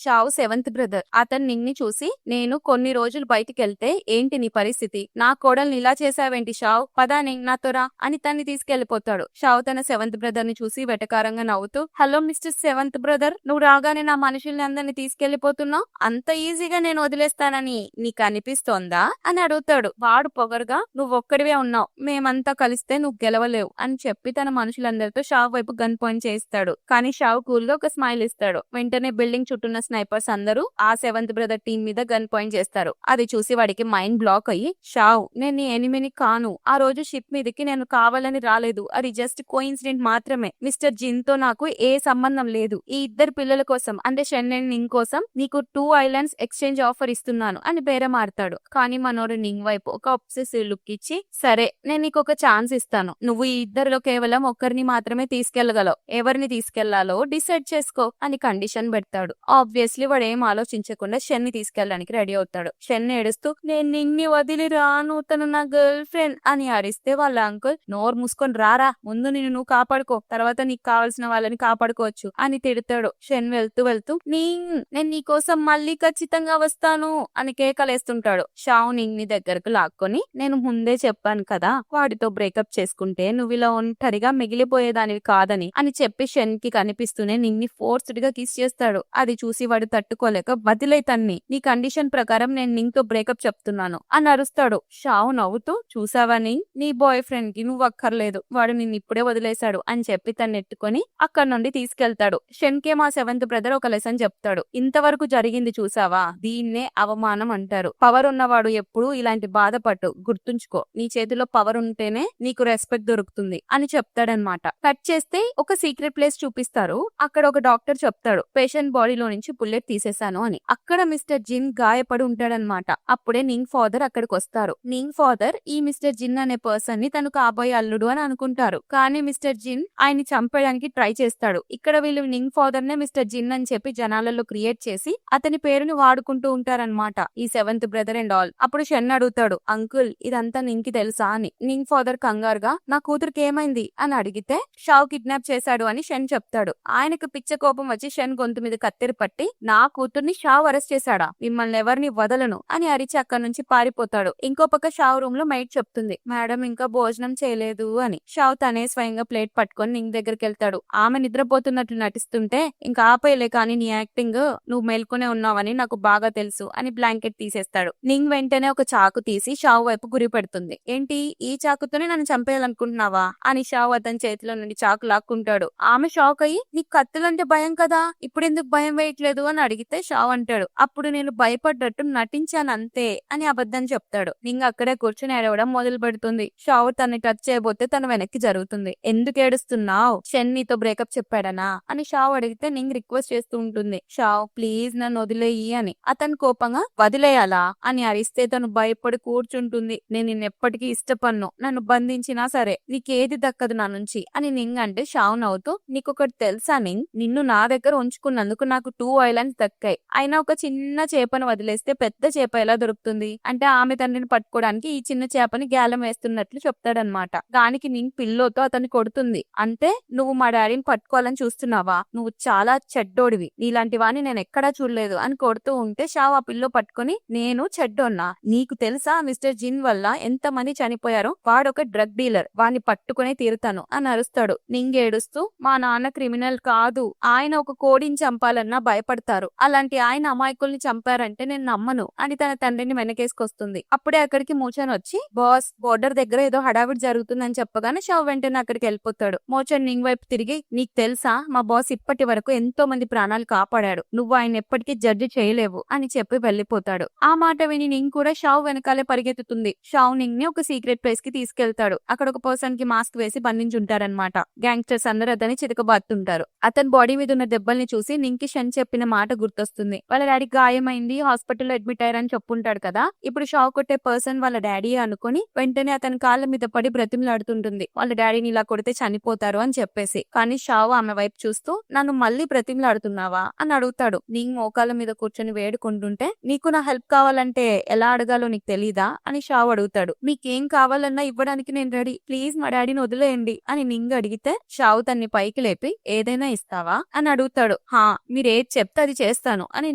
షావ్ సెవెంత్ బ్రదర్. అతను నింగ్ ని చూసి, నేను కొన్ని రోజులు బయటికి వెళ్తే ఏంటి నీ పరిస్థితి, నా కోడల్ని ఇలా చేసావేంటి షావ్, పదా నింగ్ నాతో రా అని తన్ని తీసుకెళ్లిపోతాడు. షావ్ తన సెవెంత్ బ్రదర్ ని చూసి వెటకారంగా నవ్వుతూ, హలో మిస్టర్ సెవెంత్ బ్రదర్, నువ్వు రాగానే నా మనుషుల్ని అందరినీ తీసుకెళ్లిపోతున్నావు, అంత ఈజీగా నేను వదిలేస్తానని నీకు అనిపిస్తోందా అని అడుగుతాడు. వాడు పొగరుగా, నువ్వు ఒక్కడివే ఉన్నావు, మేమంతా కలిస్తే నువ్వు గెలవలేవు అని చెప్పి తన మనుషులందరితో షావ్ వైపు గన్ పాయింట్ చేస్తాడు. కానీ షావ్ కూల్ గా ఒక స్మైల్ ఇస్తాడు. వెంటనే బిల్డింగ్ చుట్టూన్న స్నైపర్స్ అందరూ ఆ సెవెంత్ బ్రదర్ టీం మీద గన్ పాయింట్ చేస్తారు. అది చూసి వాడికి మైండ్ బ్లాక్ అయ్యి, షావ్, నేను నీ ఎనిమిని కాను, ఆ రోజు షిప్ మీదకి నేను కావాలని రాలేదు, అది జస్ట్ కోఇన్సిడెంట్ మాత్రమే, మిస్టర్ జిన్ తో నాకు ఏ సంబంధం లేదు, ఈ ఇద్దరు పిల్లల కోసం అంటే షెన్ అండ్ నింగ్ కోసం నీకు 2 ఐలాండ్స్ ఎక్స్చేంజ్ ఆఫర్ ఇస్తున్నాను అని బేరమాడతాడు. కానీ మనోడు నింగ్ వైపు ఒక అబ్సెసివ్ లుక్ ఇచ్చి, సరే నేను నీకు ఒక ఛాన్స్ ఇస్తాను, నువ్వు ఈ ఇద్దరిలో కేవలం ఒక్కరిని మాత్రమే తీసుకెళ్లగలవు, ఎవరిని తీసుకెళ్లాలో డిసైడ్ చేసుకో అని కండిషన్ పెడతాడు. ఆబ్వియస్లీ వాడు ఏం ఆలోచించకుండా షెన్ ని తీసుకెళ్ళడానికి రెడీ అవుతాడు. షెన్ ఏడుస్తూ, నేను నింగ్ని వదిలి రాను, తను నా గర్ల్ ఫ్రెండ్ అని అరిస్తే వాళ్ళ అంకుల్, నోరు మూసుకొని రారా, ముందు నిన్ను నువ్వు కాపాడుకో, తర్వాత నీకు కావాల్సిన వాళ్ళని కాపాడుకోవచ్చు అని తిడతాడు. షెన్ వెళ్తూ వెళ్తూ, నేను నీకోసం మళ్ళీ ఖచ్చితంగా వస్తాను అని కేకలేస్తుంటాడు. షావ్ నింగ్ ని దగ్గరకు లాక్కొని, నేను ముందే చెప్పాను కదా వాడితో బ్రేకప్ చేసుకుంటే నువ్వు ఇలా ఒంటరిగా మిగిలిపోయేదానివి కాదని అని చెప్పి షెన్ కి కనిపిస్తూనే నింగ్ ని ఫోర్స్డ్ గా కిస్ చేస్తాడు. అది చూసి వాడు తట్టుకోలేక, వదిలే తన్ని, నీ కండిషన్ ప్రకారం నేను నింగ్ తో బ్రేకప్ చెప్తున్నాను అని అరుస్తాడు. షావ్ నవ్వుతూ, చూసావా నింగ్, నీ బాయ్ ఫ్రెండ్ కి నువ్వు అక్కర్లేదు, వాడు నిన్ను ఇప్పుడే వదిలేశాడు అని చెప్పి తను ఎత్తుకొని అక్కడ నుండి తీసుకెళ్తాడు. షెన్ కే మా సెవెంత్ బ్రదర్ ఒక లెసన్ చెప్తాడు. ఇంతవరకు జరిగింది చూసావా, దీన్నే అవమానం అంటారు. పవర్ ఉన్నవాడు ఎప్పుడు ఇలాంటి బాధపట్టు, గుర్తుంచుకో, నీ చేతిలో పవర్ ఉంటేనే నీకు రెస్పెక్ట్ దొరుకుతుంది అని చెప్తాడనమాట. కట్ చేస్తే ఒక సీక్రెట్ ప్లేస్ చూపిస్తారు. అక్కడ ఒక డాక్టర్ చెప్తాడు, పేషెంట్ బాడీలో నుంచి బుల్లెట్ తీసేశాను అని. అక్కడ మిస్టర్ జిన్ గాయపడి ఉంటాడనమాట. అప్పుడే నింగ్ ఫాదర్ అక్కడికి వస్తారు. నింగ్ ఫాదర్ ఈ మిస్టర్ జిన్ అనే పర్సన్ ని తను కాబోయే అల్లుడు అని అనుకుంటారు. కానీ మిస్టర్ జిన్ ఆయన్ని చంపడానికి ట్రై చేస్తాడు. ఇక్కడ వీళ్ళు నింగ్ ఫాదర్ నే మిస్టర్ జిన్ అని చెప్పి జనాలలో క్రియేట్ చేసి అతని పేరుని వాడుకుంటూ ఉంటారనమాట, ఈ సెవెంత్ బ్రదర్ అండ్ ఆల్. అప్పుడు షెన్ అడుగుతాడు, అంకుల్ ఇదంతా నింగ్కి తెలుసా అని. నింగ్ ఫాదర్ కంగారుగా, నా కూతురికి ఏమైంది అని అడిగితే, షావ్ కిడ్నాప్ చేశాడు అని షెన్ చెప్తాడు. ఆయనకు పిచ్చ కోపం వచ్చి షెన్ గొంతు మీద కత్తెర పట్టి, నా కూతుర్ని షావ్ అరెస్ట్ చేశాడా, మిమ్మల్ని ఎవరిని వదలను అని అరిచి అక్కడి నుంచి పారిపోతాడు. ఇంకో పక్క షావ్ రూమ్ లో మైట్ చెప్తుంది, మేడం ఇంకా భోజనం చేయలేదు అని. షావ్ తనే స్వయంగా ప్లేట్ పట్టుకొని నింగ్ దగ్గరికి వెళ్తాడు. ఆమె నిద్రపోతున్నట్లు నటిస్తుంటే, ఇంకా ఆపేయలే కానీ నీ యాక్టింగ్, నువ్వు మేల్కొనే ఉన్నావని నాకు బాగా తెలుసు అని బ్లాంకెట్ తీసేస్తాడు. నింగ్ వెంటనే ఒక చాకు తీసి షావ్ వైపు గురి పెడుతుంది. ఏంటి, ఈ చాకుతోనే నన్ను చంపేయాలనుకుంటున్నావా అని షావ్ అతని చేతిలో నుండి చాకు లాక్కుంటాడు. ఆమె షాక్ అయ్యి, నీకు కత్తులంటే భయం కదా, ఇప్పుడు ఎందుకు భయం వేయట్లేదు అని అడిగితే షావ్ అంటాడు, అప్పుడు నేను భయపడ్డట్టు నటించాను అంతే అని అబద్ధం చెప్తాడు. నింగ్ అక్కడే కూర్చుని ఏడవడం మొదలు పెడుతుంది. షావ్ తనని టచ్ చేయబోతే తన వెనక్కి జరుగుతుంది. ఎందుకు ఏడుస్తున్నావు, షెన్ నీతో బ్రేకప్ చెప్పాడనా అని షావ్ అడిగితే నింగ్ రిక్వెస్ట్ చేస్తూ ఉంటుంది, షావ్ ప్లీజ్ నన్ను వదిలేయి అని. అతను కోపంగా, వదిలేయాలా అని అరిస్తే తను భయపడి కూర్చుంటుంది. నేను నిన్నెప్పటికీ ఇష్టపడను, నన్ను బంధించినా సరే నీకేది దక్కదు నా నుంచి అని నింగ్ అంటే షావ్ నవ్వుతూ, నీకొకటి తెలుసా నింగ్, నిన్ను నా దగ్గర ఉంచుకున్నందుకు నాకు 2 ఐలాండ్స్ దక్కాయి, అయినా ఒక చిన్న చేపను వదిలేస్తే పెద్ద చేప ఎలా దొరుకుతుంది అంటే ఆమె తండ్రిని పట్టుకోవడానికి ఈ చిన్న చేపని గ్యాలం వేస్తున్నట్లు చెప్తాడనమాట. దానికి నింగ్ పిల్లోతో అతన్ని కొడుతుంది. అంటే నువ్వు మా డాడీని పట్టుకోవాలని చూస్తున్నావా, నువ్వు చాలా చెడ్డోడివి, నీలాంటి వాణ్ణి నేను ఎక్కడా చూడలేదు అని కొడుతూ ఉంటే షావ్ ఆ పిల్లో పట్టుకొని, నేను చెడ్డోన్నా, నీకు తెలుసా మిస్టర్ జిన్ వల్ల ఎంత మంది చనిపోయారో, వాడొక డ్రగ్ డీలర్, వాణ్ణి పట్టుకునే తీరుతాను అని అరుస్తాడు. నింగ్ ఏడుస్తూ, మా నాన్న క్రిమినల్ కాదు, ఆయన ఒక కోడిని చంపాలన్నా భయపడతారు, అలాంటి ఆయన అమాయకుల్ని చంపారంటే నేను నమ్మను అని తన తండ్రిని వెనకేసుకొస్తుంది. అప్పుడే అక్కడికి మోచన్ వచ్చి, బాస్ బోర్డర్ దగ్గర ఏదో హడావిడి జరుగుతుందని చెప్పగానే షావ్ వెంటనే అక్కడికి వెళ్ళిపోతాడు. మోచన్ నింగ్ వైపు తిరిగి, నీకు తెలుసా మా బాస్ ఇప్పటి వరకు ఎంతో మంది ప్రాణాలు కాపాడాడు, నువ్వు ఆయన ఎప్పటికీ జడ్జి చేయలేవు అని చెప్పి వెళ్లిపోతాడు. ఆ మాట విని నింగ్ కూడా షావ్ వెనకాలే పరిగెత్తుతుంది. షావ్ నింగ్ ని ఒక సీక్రెట్ ప్లేస్ కి తీసుకెళ్తాడు. అక్కడ ఒక పర్సన్ కి మాస్క్ వేసి బంధించుంటారనమాట. గ్యాంగ్స్టర్స్ అందరూ అతన్ని చితకబాతుంటారు. అతని బాడీ మీద ఉన్న దెబ్బల్ని చూసి నింగ్ కి షన్ చెప్పిన మాట గుర్తొస్తుంది. వాళ్ళ డాడీ గాయమైంది, హాస్పిటల్లో అడ్మిట్ అయ్యారని చెప్పుంటాడు కదా. ఇప్పుడు షావ్ కొట్టే పర్సన్ వాళ్ళ డాడీ అనుకుని వెంటనే అతని కాళ్ళ మీద పడి బ్రతిమలాడుతుంటుంది. వాళ్ళ డాడీని ఇలా కొడితే చనిపోతారు అని చెప్పేసి. కానీ షావ్ ఆమె వైపు చూస్తూ నన్ను మళ్ళీ బ్రతిమలాడుతున్నావా అని అడుగుతాడు. నింగ్ మోకాళ్ళ మీద కూర్చొని వేడుకుంటుంటే నీకు నా హెల్ప్ కావాలంటే ఎలా అడగాలో నీకు తెలీదా అని షావ్ అడుగుతాడు. మీకేం కావాలన్నా ఇవ్వడానికి నేను రెడీ, ప్లీజ్ మా డాడీని వదిలేయండి అని నింగ్ అడిగితే షావ్ తన్ని పైకి లేపి ఏదైనా ఇస్తావా అని అడుగుతాడు. హా, మీరేది చెప్తే అది చేస్తాను అని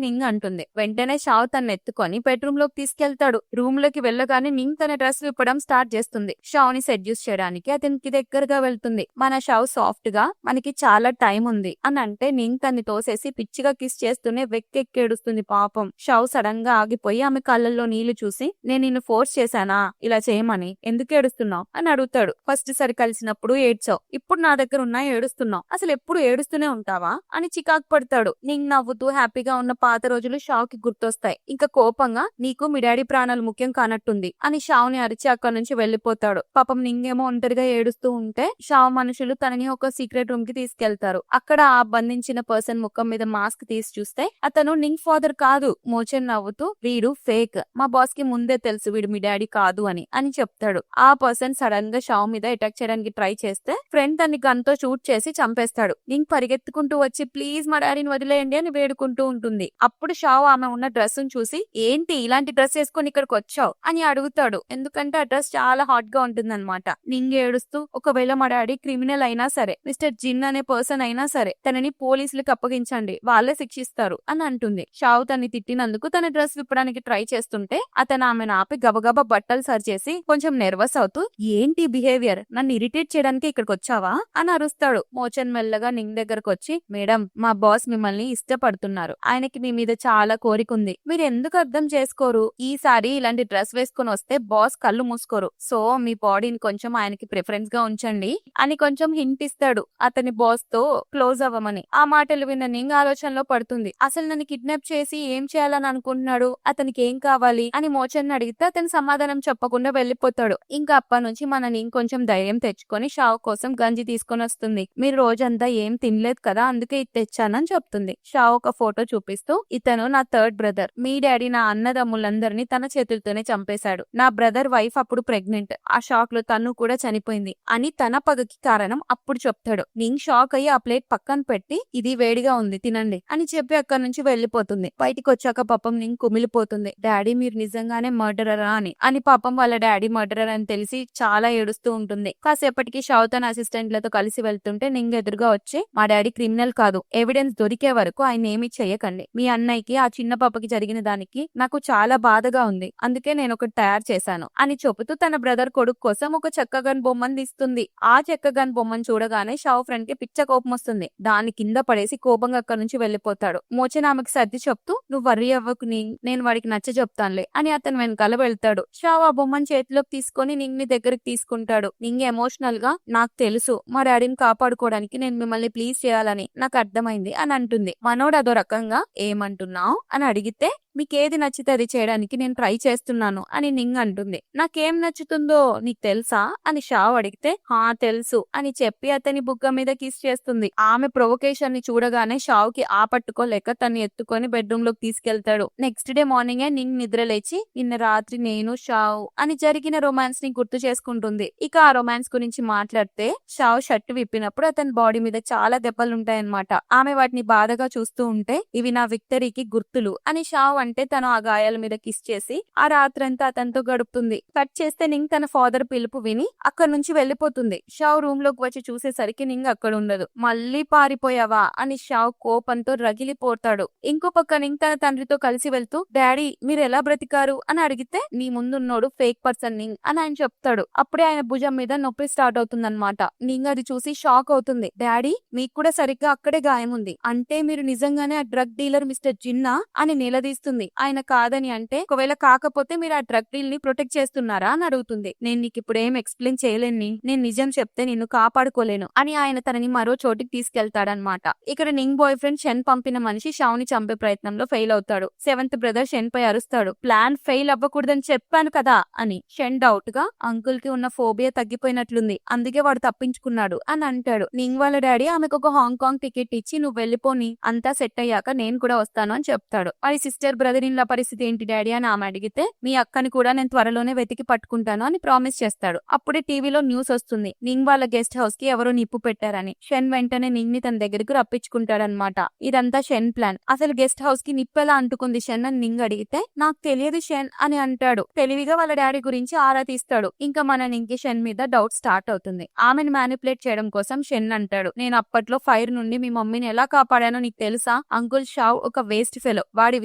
నింగ్ అంటుంది. వెంటనే షావ్ తన్ని ఎత్తుకొని బెడ్రూమ్ లోకి తీసుకెళ్తాడు. రూమ్ లోకి వెళ్ళగానే నింగ్ తన డ్రెస్ విప్పడం స్టార్ట్ చేస్తుంది. షావ్ ని సెడ్యూస్ చేయడానికి అతనికి దగ్గరగా వెళ్తుంది. మన షావ్ సాఫ్ట్ గా మనకి చాలా టైం ఉంది అని అంటే నింగ్ తన్ని తోసేసి పిచ్చిగా కిస్ చేస్తూనే వెక్కెక్కేడుస్తుంది. పాపం షావ్ సడన్ గా ఆగిపోయి ఆమె కళ్ళల్లో నీళ్లు చూసి నేను నిన్ను ఫోర్స్ చేశానా ఇలా చేయమని, ఎందుకు ఏడుస్తున్నావు అని అడుగుతాడు. ఫస్ట్ సారి కలిసినప్పుడు ఏడ్చావు, ఇప్పుడు నా దగ్గర ఉన్నా ఏడుస్తున్నావు, అసలు ఎప్పుడు ఏడుస్తూనే ఉంటావా అని చికాకు పడతాడు. నింగ్ నవ్వుతూ హ్యాపీగా ఉన్న పాత రోజులు షావ్ కి గుర్తొస్తాయి. ఇంకా కోపంగా నీకు మీ డాడీ ప్రాణాలు ముఖ్యం కానట్టుంది అని షావ్ ని అరిచి అక్కడి నుంచి వెళ్లిపోతాడు. పాపం నింగేమో ఒంటరిగా ఏడుస్తూ ఉంటే షావ్ మనుషులు తనని ఒక సీక్రెట్ రూమ్ కి తీసుకెళ్తారు. అక్కడ ఆ బంధించిన పర్సన్ ముఖం మీద మాస్క్ తీసి చూస్తే అతను నింగ్ ఫాదర్ కాదు. మోచెన్ నవ్వుతూ వీడు ఫేక్, మా బాస్ కి ముందే తెలుసు వీడు మీ డాడీ కాదు అని చెప్తాడు. ఆ పర్సన్ సడన్ గా షావ్ మీద అటాక్ చేయడానికి ట్రై చేస్తే ఫ్రెండ్ తన్ని గన్ తో షూట్ చేసి చంపేస్తాడు. నింగ్ పరిగెత్తుకుంటూ వచ్చి ప్లీజ్ మా డాడీని వదిలేయండి అని వేడుకుంటూ ఉంటుంది. అప్పుడు షావ్ ఆమె ఉన్న డ్రెస్ చూసి ఏంటి ఇలాంటి డ్రెస్ వేసుకొని ఇక్కడికి వచ్చావు అని అడుగుతాడు. ఎందుకంటే ఆ డ్రెస్ చాలా హాట్ గా ఉంటుంది అనమాట. నింగ్ ఏడుస్తూ ఒకవేళ మా డాడీ క్రిమినల్ అయినా సరే, మిస్టర్ జిన్ అనే పర్సన్ అయినా సరే తనని పోలీసులకు అప్పగించండి, వాళ్ళే శిక్షిస్తారు అని అంటుంది. షావ్ తన్ని తిట్టినందుకు తన డ్రెస్ విప్పడానికి ట్రై చేస్తుంటే అతను ఆమెను ఆపి గబగబా బట్టలు సరిచేసి కొంచెం నెర్వస్ అవుతూ ఏంటి బిహేవియర్, నన్ను ఇరిటేట్ చేయడానికి ఇక్కడికి వచ్చావా అని అరుస్తాడు. మోచన్ మెల్లగా నింగ్ దగ్గరకు వచ్చి మేడం మా బాస్ మిమ్మల్ని ఇష్టపడుతున్నారు, ఆయనకి మీ మీద చాలా కోరిక ఉంది, మీరు ఎందుకు అర్థం చేసుకోరు, ఈసారి ఇలాంటి డ్రెస్ వేసుకుని వస్తే బాస్ కళ్ళు మూసుకోరు, సో మీ బాడీని కొంచెం ఆయనకి ప్రిఫరెన్స్ గా ఉంచండి అని కొంచెం హింట్ ఇస్తాడు అతని బాస్ తో క్లోజ్ అవ్వమని. ఆ మాటలు విన్న నింగ్ ఆలోచనలో పడుతుంది. అసలు నన్ను కిడ్నాప్ చేసి ఏం చేయాలని అనుకుంటున్నాడు, అతనికి ఏం కావాలి అని మోచన్ అడిగితే అతను సమాధానం చెప్పకుండా వెళ్లిపోతాడు. ఇంకా అప్పటి నుంచి మన నింగ్ కొంచెం ధైర్యం తెచ్చుకొని షావ్ కోసం గంజి తీసుకొని వస్తుంది. మీరు రోజంతా ఏం తినలేదు కదా అందుకే ఇది తెచ్చానని చెప్తుంది. షావ్ ఒక ఫోటో చూపిస్తూ ఇతను నా థర్డ్ బ్రదర్, మీ డాడీ నా అన్నదమ్ములందరినీ తన చేతులతోనే చంపేశాడు, నా బ్రదర్ వైఫ్ అప్పుడు ప్రెగ్నెంట్, ఆ షాక్ లో తను కూడా చనిపోయింది అని తన పగకి కారణం అప్పుడు చెప్తాడు. నింగ్ షాక్ అయ్యి ఆ ప్లేట్ పక్కన పెట్టి ఇది వేడిగా ఉంది తినండి అని చెప్పి అక్కడి నుంచి వెళ్లిపోతుంది. బయటికి వచ్చాక పాపం నింగ్ కుమిలిపోతుంది. డాడీ మీరు నిజంగానే మర్డరరా అని పాపం వాళ్ళ డాడీ మర్డరర్ అని తెలిసి చాలా ఏడుస్తూ ఉంటుంది. కాసేపటికి షావ్ తన అసిస్టెంట్లతో కలిసి వెళ్తుంటే నింగ్ ఎదురుగా వచ్చి మా డాడీ క్రిమినల్ కాదు, ఎవిడెన్స్ దొరికే వరకు ఆయన ఏమీ చెయ్యకండి, మీ అన్నయ్యకి ఆ చిన్న పాపకి జరిగిన దానికి నాకు చాలా బాధగా ఉంది, అందుకే నేను ఒకటి తయారు చేశాను అని చెబుతూ తన బ్రదర్ కొడుకు కోసం ఒక చెక్క గన్ బొమ్మను తీస్తుంది. ఆ చెక్క గన్ బొమ్మను చూడగానే షావ్ ఫ్రెండ్ కి పిచ్చ కోపం వస్తుంది. దాని కింద పడేసి కోపంగా అక్కడి నుంచి వెళ్లిపోతాడు. మోచెన్ ఆమెకి సర్ది చెప్తూ నువ్వు వర్రీ అవ్వకు నింగ్, నేను వాడికి నచ్చ చెప్తానులే అని అతను వెనకాల వెళ్తాడు. షావ్ ఆ బొమ్మను చేతిలోకి తీసుకొని నింగ్ ని దగ్గరికి తీసుకుంటాడు. నింగ్ ఎమోషనల్ గా నాకు తెలుసు మా డాడీని కాపాడుకోవడానికి నేను మిమ్మల్ని ప్లీజ్ చేయాలని నాకు అర్థమైంది అని అంటుంది. మనోడు అదో రకంగా ఏమంటున్నావు అని అడిగితే మీకేది నచ్చితే అది చేయడానికి నేను ట్రై చేస్తున్నాను అని నింగ్ అంటుంది. నాకేం నచ్చుతుందో నీకు తెలుసా అని షావ్ అడిగితే హా తెలుసు అని చెప్పి అతని బుగ్గ మీద కిస్ చేస్తుంది. ఆమె ప్రొవొకేషన్ ని చూడగానే షావ్ కి పట్టుకోలేక తను ఎత్తుకొని బెడ్రూమ్ లోకి తీసుకెళ్తాడు. నెక్స్ట్ డే మార్నింగే నింగ్ నిద్ర లేచి నిన్న రాత్రి నేను షావ్ అని జరిగిన రొమాన్స్ ని గుర్తు చేసుకుంటుంది. ఇక ఆ రొమాన్స్ గురించి మాట్లాడితే షావ్ షర్ట్ విప్పినప్పుడు అతని బాడీ మీద చాలా దెబ్బలు ఉంటాయన్నమాట. ఆమె వాటిని బాధగా చూస్తూ ఉంటే ఇవి నా విక్టరీకి గుర్తులు అని షావ్ అంటే తను ఆ గాయాల మీద కిస్ చేసి ఆ రాత్రంతా అతనితో గడుపుతుంది. కట్ చేస్తే నింగ్ తన ఫాదర్ పిలుపు విని అక్కడి నుంచి వెళ్లిపోతుంది. షావ్ రూమ్ లోకి వచ్చి చూసేసరికి నింగ్ అక్కడ ఉండదు. మళ్ళీ పారిపోయావా అని షావ్ కోపంతో రగిలిపోతాడు. ఇంకో పక్క నింగ్ తన తండ్రితో కలిసి వెళ్తూ డాడీ మీరు ఎలా బ్రతికారు అని అడిగితే నీ ముందున్నోడు ఫేక్ పర్సన్ నింగ్ అని ఆయన చెప్తాడు. అప్పుడే ఆయన భుజం మీద నొప్పి స్టార్ట్ అవుతుంది అనమాట. నింగ్ అది చూసి షాక్ అవుతుంది. డాడీ మీకు కూడా సరిగ్గా అక్కడే గాయం ఉంది అంటే మీరు నిజంగానే ఆ డ్రగ్ డీలర్ మిస్టర్ జిన్నా అని నిలదీస్తుంది. అడుగుతుంది. ఆయన కాదని అంటే ఒకవేళ కాకపోతే మీరు ఆ డ్రగ్ డీల్ ని ప్రొటెక్ట్ చేస్తున్నారా అని అడుగుతుంది. నేను నీకు ఇప్పుడు ఏం ఎక్స్ప్లెయిన్ చేయలేని, నేను నిజం చెప్తే నిన్ను కాపాడుకోలేను అని ఆయన తనని మరో చోటికి తీసుకెళ్తాడనమాట. ఇక్కడ నింగ్ బాయ్ ఫ్రెండ్ షెన్ పంపిన మనిషి షావుని చంపే ప్రయత్నంలో ఫెయిల్ అవుతాడు. సెవెంత్ బ్రదర్ షెన్ పై అరుస్తాడు, ప్లాన్ ఫెయిల్ అవ్వకూడదని చెప్పాను కదా అని. షెన్ డౌట్ గా అంకుల్ కి ఉన్న ఫోబియా తగ్గిపోయినట్లుంది, అందుకే వాడు తప్పించుకున్నాడు అని అంటాడు. నింగ్ వాళ్ళ డాడీ ఆమెకు ఒక హాంకాంగ్ టికెట్ ఇచ్చి నువ్వు వెళ్ళిపోని, అంతా సెట్ అయ్యాక నేను కూడా వస్తాను అని చెప్తాడు. మరి సిస్టర్ బ్రదర్ ఇన్ లా పరిస్థితి ఏంటి డాడీ అని ఆమె అడిగితే, మీ అక్కని కూడా నేను త్వరలోనే వెతికి పట్టుకుంటాను అని ప్రామిస్ చేస్తాడు. అప్పుడే టీవీలో న్యూస్ వస్తుంది, నింగ్ వాళ్ళ గెస్ట్ హౌస్ కి ఎవరో నిప్పు పెట్టారని. షెన్ వెంటనే నింగ్ ని తన దగ్గరకు రప్పించుకుంటాడనమాట. ఇదంతా షెన్ ప్లాన్. అసలు గెస్ట్ హౌస్ కి నిప్పు ఎలా అంటుకుంది షెన్ అని నింగ్ అడిగితే, నాకు తెలియదు షెన్ అని అంటాడు. తెలివిగా వాళ్ళ డాడీ గురించి ఆరా తీస్తాడు. ఇంకా మన నింగ్ కి షెన్ మీద డౌట్ స్టార్ట్ అవుతుంది. ఆమెను మ్యానిపులేట్ చేయడం కోసం షెన్ అంటాడు, నేను అప్పట్లో ఫైర్ నుండి మీ మమ్మీని ఎలా కాపాడానో నీకు తెలుసా? అంకుల్ షావ్ ఒక వేస్ట్ ఫెలో, వాడి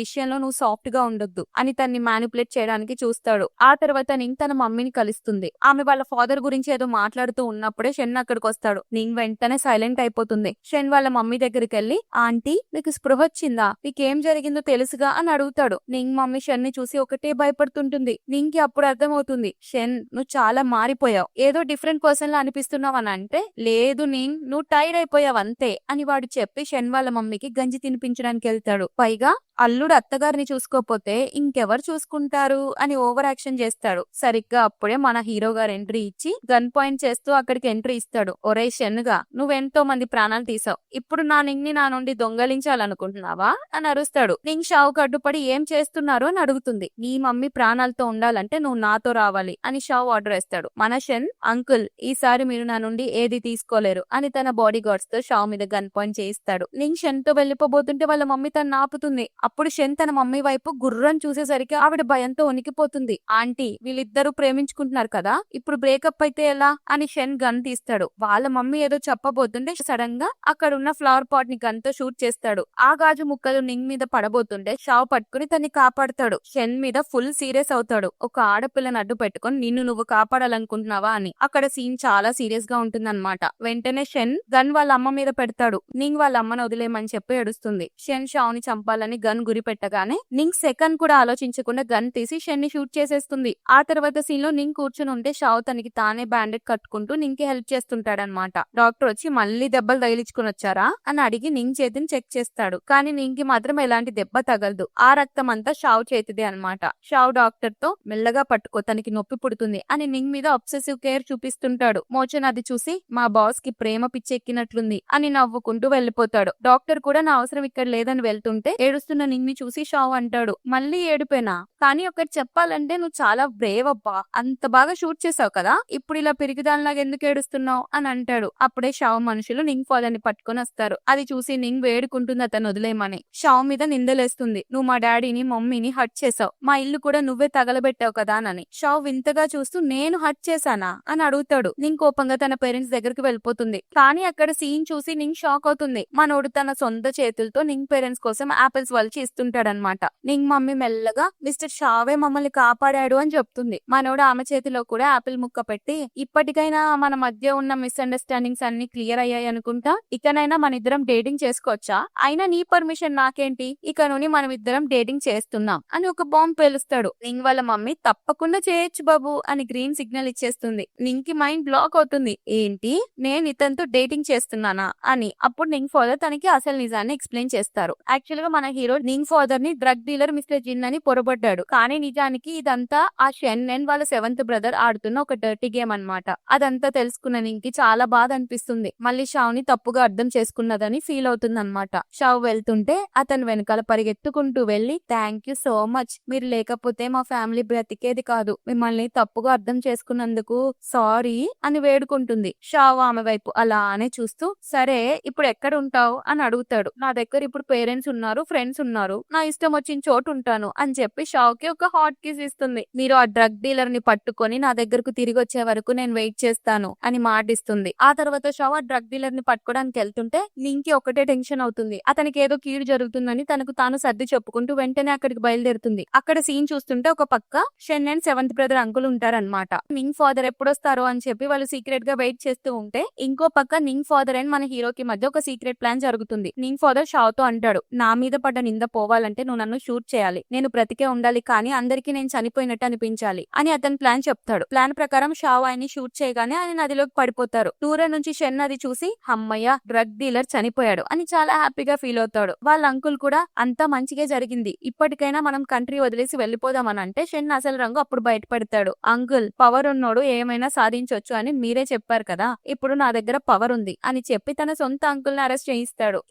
విషయంలో నువ్వు సాఫ్ట్ గా ఉండొద్దు అని తన్ని మ్యానిపులేట్ చేయడానికి చూస్తాడు. ఆ తర్వాత నింగ్ తన మమ్మీని కలుస్తుంది. ఆమె వాళ్ళ ఫాదర్ గురించి ఏదో మాట్లాడుతూ ఉన్నప్పుడే షెన్ అక్కడికి వస్తాడు. నింగ్ వెంటనే సైలెంట్ అయిపోతుంది. షెన్ వాళ్ళ మమ్మీ దగ్గరికి వెళ్లి, ఆంటీ మీకు స్పృహ వచ్చిందా, మీకేం జరిగిందో తెలుసుగా అని అడుగుతాడు. నింగ్ మమ్మీ షెన్ ని చూసి ఒకటే భయపడుతుంటుంది. నింగ్ కి అప్పుడు అర్థమవుతుంది, షెన్ నువ్వు చాలా మారిపోయావు, ఏదో డిఫరెంట్ పర్సన్ లా అనిపిస్తున్నావు అని అంటే, లేదు నింగ్ నువ్వు టైర్డ్ అయిపోయావు అంతే అని వాడు చెప్పి షెన్ వాళ్ళ మమ్మీకి గంజి తినిపించడానికి వెళ్తాడు. పైగా అల్లుడు అత్తగారిని చూసుకోపోతే ఇంకెవరు చూసుకుంటారు అని ఓవర్ యాక్షన్ చేస్తాడు. సరిగ్గా అప్పుడే మన హీరో గారు ఎంట్రీ ఇచ్చి గన్ పాయింట్ చేస్తూ అక్కడికి ఎంట్రీ ఇస్తాడు. ఒరే షెన్గా, నువ్వెంతో మంది ప్రాణాలు తీసావు, ఇప్పుడు నా నింగ్ ని నా నుండి దొంగలించాలనుకుంటున్నావా అని అరుస్తాడు. నింగ్ షావుకు అడ్డుపడి ఏం చేస్తున్నారు అని అడుగుతుంది. నీ మమ్మీ ప్రాణాలతో ఉండాలంటే నువ్వు నాతో రావాలి అని షావు ఆర్డర్ వేస్తాడు. మన షెన్, అంకుల్ ఈసారి మీరు నా నుండి ఏది తీసుకోలేరు అని తన బాడీ గార్డ్స్ తో షావు మీద గన్ పాయింట్ చేయిస్తాడు. నింగ్ షెన్ తో వెళ్లిపోబోతుంటే వాళ్ళ మమ్మీ తను ఆపుతుంది. అప్పుడు షెన్ తన మమ్మీ వైపు గుర్రం చూసేసరికి ఆవిడ భయంతో వణికిపోతుంది. ఆంటీ వీళ్ళిద్దరూ ప్రేమించుకుంటున్నారు కదా, ఇప్పుడు బ్రేకప్ అయితే ఎలా అని షెన్ గన్ తీస్తాడు. వాళ్ళ మమ్మీ ఏదో చెప్పబోతుంటే సడన్ గా అక్కడ ఉన్న ఫ్లవర్ పాట్ ని గన్ తో షూట్ చేస్తాడు. ఆ గాజు ముక్కలు నింగ్ మీద పడబోతుంటే షావ్ పట్టుకుని తన్ని కాపాడతాడు. షెన్ మీద ఫుల్ సీరియస్ అవుతాడు. ఒక ఆడపిల్లని అడ్డు పెట్టుకుని నిన్ను నువ్వు కాపాడాలనుకుంటున్నావా అని. అక్కడ సీన్ చాలా సీరియస్ గా ఉంటుందన్నమాట. వెంటనే షెన్ గన్ వాళ్ళ అమ్మ మీద పెడతాడు. నింగ్ వాళ్ళ అమ్మను వదిలేమని చెప్పి ఏడుస్తుంది. షెన్ షావ్ ని చంపాలని గన్ గురి పెట్టగానే నింగ్ సెకండ్ కూడా ఆలోచించకుండా గన్ తీసి షెన్ ని షూట్ చేసేస్తుంది. ఆ తర్వాత సీన్ లో నింగ్ కూర్చుని ఉంటే షావ్ తనకి తానే బ్యాండెడ్ కట్టుకుంటూ నింగ్ కి హెల్ప్ చేస్తుంటాడనమాట. డాక్టర్ వచ్చి మళ్ళీ దెబ్బలు తగిలించుకుని వచ్చారా అని అడిగి నింగ్ చేతిని చెక్ చేస్తాడు. కానీ నింగ్ కి మాత్రం ఎలాంటి దెబ్బ తగలదు. ఆ రక్తం అంతా షావ్ చేతిదే అనమాట. షావ్ డాక్టర్ తో మెల్లగా పట్టుకో, తనకి నొప్పి పుడుతుంది అని నింగ్ మీద అబ్సెసివ్ కేర్ చూపిస్తుంటాడు. మోచన్ అది చూసి మా బాస్ కి ప్రేమ పిచ్చెక్కినట్లుంది అని నవ్వుకుంటూ వెళ్లిపోతాడు. డాక్టర్ కూడా నా అవసరం ఇక్కడ లేదని వెళ్తుంటే ఏడుస్తున్న నింగ్ ని చూసి షావ్ అంటాడు, మళ్ళీ ఏడిపోయినా, కానీ ఒకటి చెప్పాలంటే నువ్వు చాలా బ్రేవ్ అబ్బా, అంత బాగా షూట్ చేసావు కదా, ఇప్పుడు ఇలా పిరిగిదానిలాగా ఎందుకు ఏడుస్తున్నావు అని అంటాడు. అప్పుడే షావ్ మనుషులు నింగ్ ఫాదర్ ని పట్టుకుని వస్తారు. అది చూసి నింగ్ వేడుకుంటుంది అతను వదిలేయమని. షావ్ మీద నిందలేస్తుంది, నువ్వు మా డాడీని మమ్మీని హట్ చేసావు, మా ఇల్లు కూడా నువ్వే తగలబెట్టావు కదా అని. షావ్ వింతగా చూస్తూ నేను హట్ చేశానా అని అడుగుతాడు. నింగ్ కోపంగా తన పేరెంట్స్ దగ్గరికి వెళ్ళిపోతుంది. కానీ అక్కడ సీన్ చూసి నింగ్ షాక్ అవుతుంది. మనోడు తన సొంత చేతులతో నింగ్ పేరెంట్స్ కోసం ఆపిల్స్ వలిచి ఇస్తుంటాడనమాట. నింగ్ మమ్మీ మెల్లగా మిస్టర్ షావే మమ్మల్ని కాపాడాడు అని చెప్తుంది. మనోడు ఆమె చేతిలో కూడా ఆపిల్ ముక్క పెట్టి, ఇప్పటికైనా మన మధ్య ఉన్న మిస్అండర్స్టాండింగ్స్ అన్ని క్లియర్ అయ్యాయి అనుకుంటా, ఇకనైనా మన ఇద్దరం డేటింగ్ చేసుకోవచ్చా, అయినా నీ పర్మిషన్ నాకేంటి, ఇక నుండి మనం ఇద్దరం డేటింగ్ చేస్తున్నాం అని ఒక బాంబ్ పేలుస్తాడు. నింగ్ వాళ్ళ మమ్మీ తప్పకుండా చేయొచ్చు బాబు అని గ్రీన్ సిగ్నల్ ఇచ్చేస్తుంది. నింగ్ కి మైండ్ బ్లాక్ అవుతుంది. ఏంటి, నేను ఇతనితో డేటింగ్ చేస్తున్నానా అని. అప్పుడు నింగ్ ఫాదర్ తనకి అసలు నిజాన్ని ఎక్స్ప్లెయిన్ చేస్తారు. యాక్చువల్ గా మన హీరో నింగ్ ఫాదర్ ని డ్రగ్ డీలర్ మిస్టర్ జిన్ అని పొరబడ్డాడు. కానీ నిజానికి ఇదంతా ఆ షెన్ అండ్ వాళ్ళ సెవెంత్ బ్రదర్ ఆడుతున్న ఒక డర్టీ గేమ్ అన్నమాట. అదంతా తెలుసుకున్న నింగ్ కి చాలా బాధ అనిపిస్తుంది. మళ్ళీ షావ్ ని తప్పుగా అర్థం చేసుకున్నదని ఫీల్ అవుతుంది అనమాట. షావ్ వెళ్తుంటే అతను వెనకాల పరిగెత్తుకుంటూ వెళ్లి, థ్యాంక్ యూ సో మచ్, మీరు లేకపోతే మా ఫ్యామిలీ బ్రతికేది కాదు, మిమ్మల్ని తప్పుగా అర్థం చేసుకున్నందుకు సారీ అని వేడుకుంటుంది. షావ్ ఆమె వైపు అలానే చూస్తూ, సరే ఇప్పుడు ఎక్కడ ఉంటావు అని అడుగుతాడు. నా దగ్గర ఇప్పుడు పేరెంట్స్ ఉన్నారు, ఫ్రెండ్స్ ఉన్నారు, నా ఇష్టం వచ్చిన చోటు ఉంటాను అని చెప్పి షావ్ కి ఒక హాట్ కిస్ ఇస్తుంది. మీరు ఆ డ్రగ్ డీలర్ ని పట్టుకొని నా దగ్గరకు తిరిగి వచ్చే వరకు నేను వెయిట్ చేస్తాను అని మాటిస్తుంది. ఆ తర్వాత షావ్ ఆ డ్రగ్ డీలర్ ని పట్టుకోవడానికి వెళ్తుంటే నింగ్ కి ఒకటే టెన్షన్ అవుతుంది. అతనికి ఏదో కీడు జరుగుతుందని తనకు తాను సర్ది చెప్పుకుంటూ వెంటనే అక్కడికి బయలుదేరుతుంది. అక్కడ సీన్ చూస్తుంటే ఒక పక్క షెన్ అండ్ సెవెంత్ బ్రదర్ అంకుల్ ఉంటారన్నమాట. నింగ్ ఫాదర్ ఎప్పుడొస్తారో అని చెప్పి వాళ్ళు సీక్రెట్ గా వెయిట్ చేస్తూ ఉంటే, ఇంకో పక్క నింగ్ ఫాదర్ అండ్ మన హీరోకి మధ్య ఒక సీక్రెట్ ప్లాన్ జరుగుతుంది. నింగ్ ఫాదర్ షావ్ తో అంటాడు, నా మీద పడ్డ నింద పోవాలంటే నువ్వు నువ్వు నన్ను షూట్ చేయాలి, నేను బ్రతికే ఉండాలి, కానీ అందరికీ నేను చనిపోయినట్టు అనిపించాలి అని అతను ప్లాన్ చెప్తాడు. ప్లాన్ ప్రకారం షావ్ ఆయన్ని షూట్ చేయగానే ఆయన నదిలోకి పడిపోతారు. దూరం నుంచి షెన్ అది చూసి అమ్మయ్య డ్రగ్ డీలర్ చనిపోయాడు అని చాలా హ్యాపీగా ఫీల్ అవుతాడు. వాళ్ళ అంకుల్ కూడా అంతా మంచిగా జరిగింది, ఇప్పటికైనా మనం కంట్రీ వదిలేసి వెళ్ళిపోదామని అంటే షెన్ అసలు రంగు అప్పుడు బయటపడతాడు. అంకుల్, పవర్ ఉన్నోడు ఏమైనా సాధించొచ్చు అని మీరే చెప్పారు కదా, ఇప్పుడు నా దగ్గర పవర్ ఉంది అని చెప్పి తన సొంత అంకుల్ ని అరెస్ట్ చేయిస్తాడు.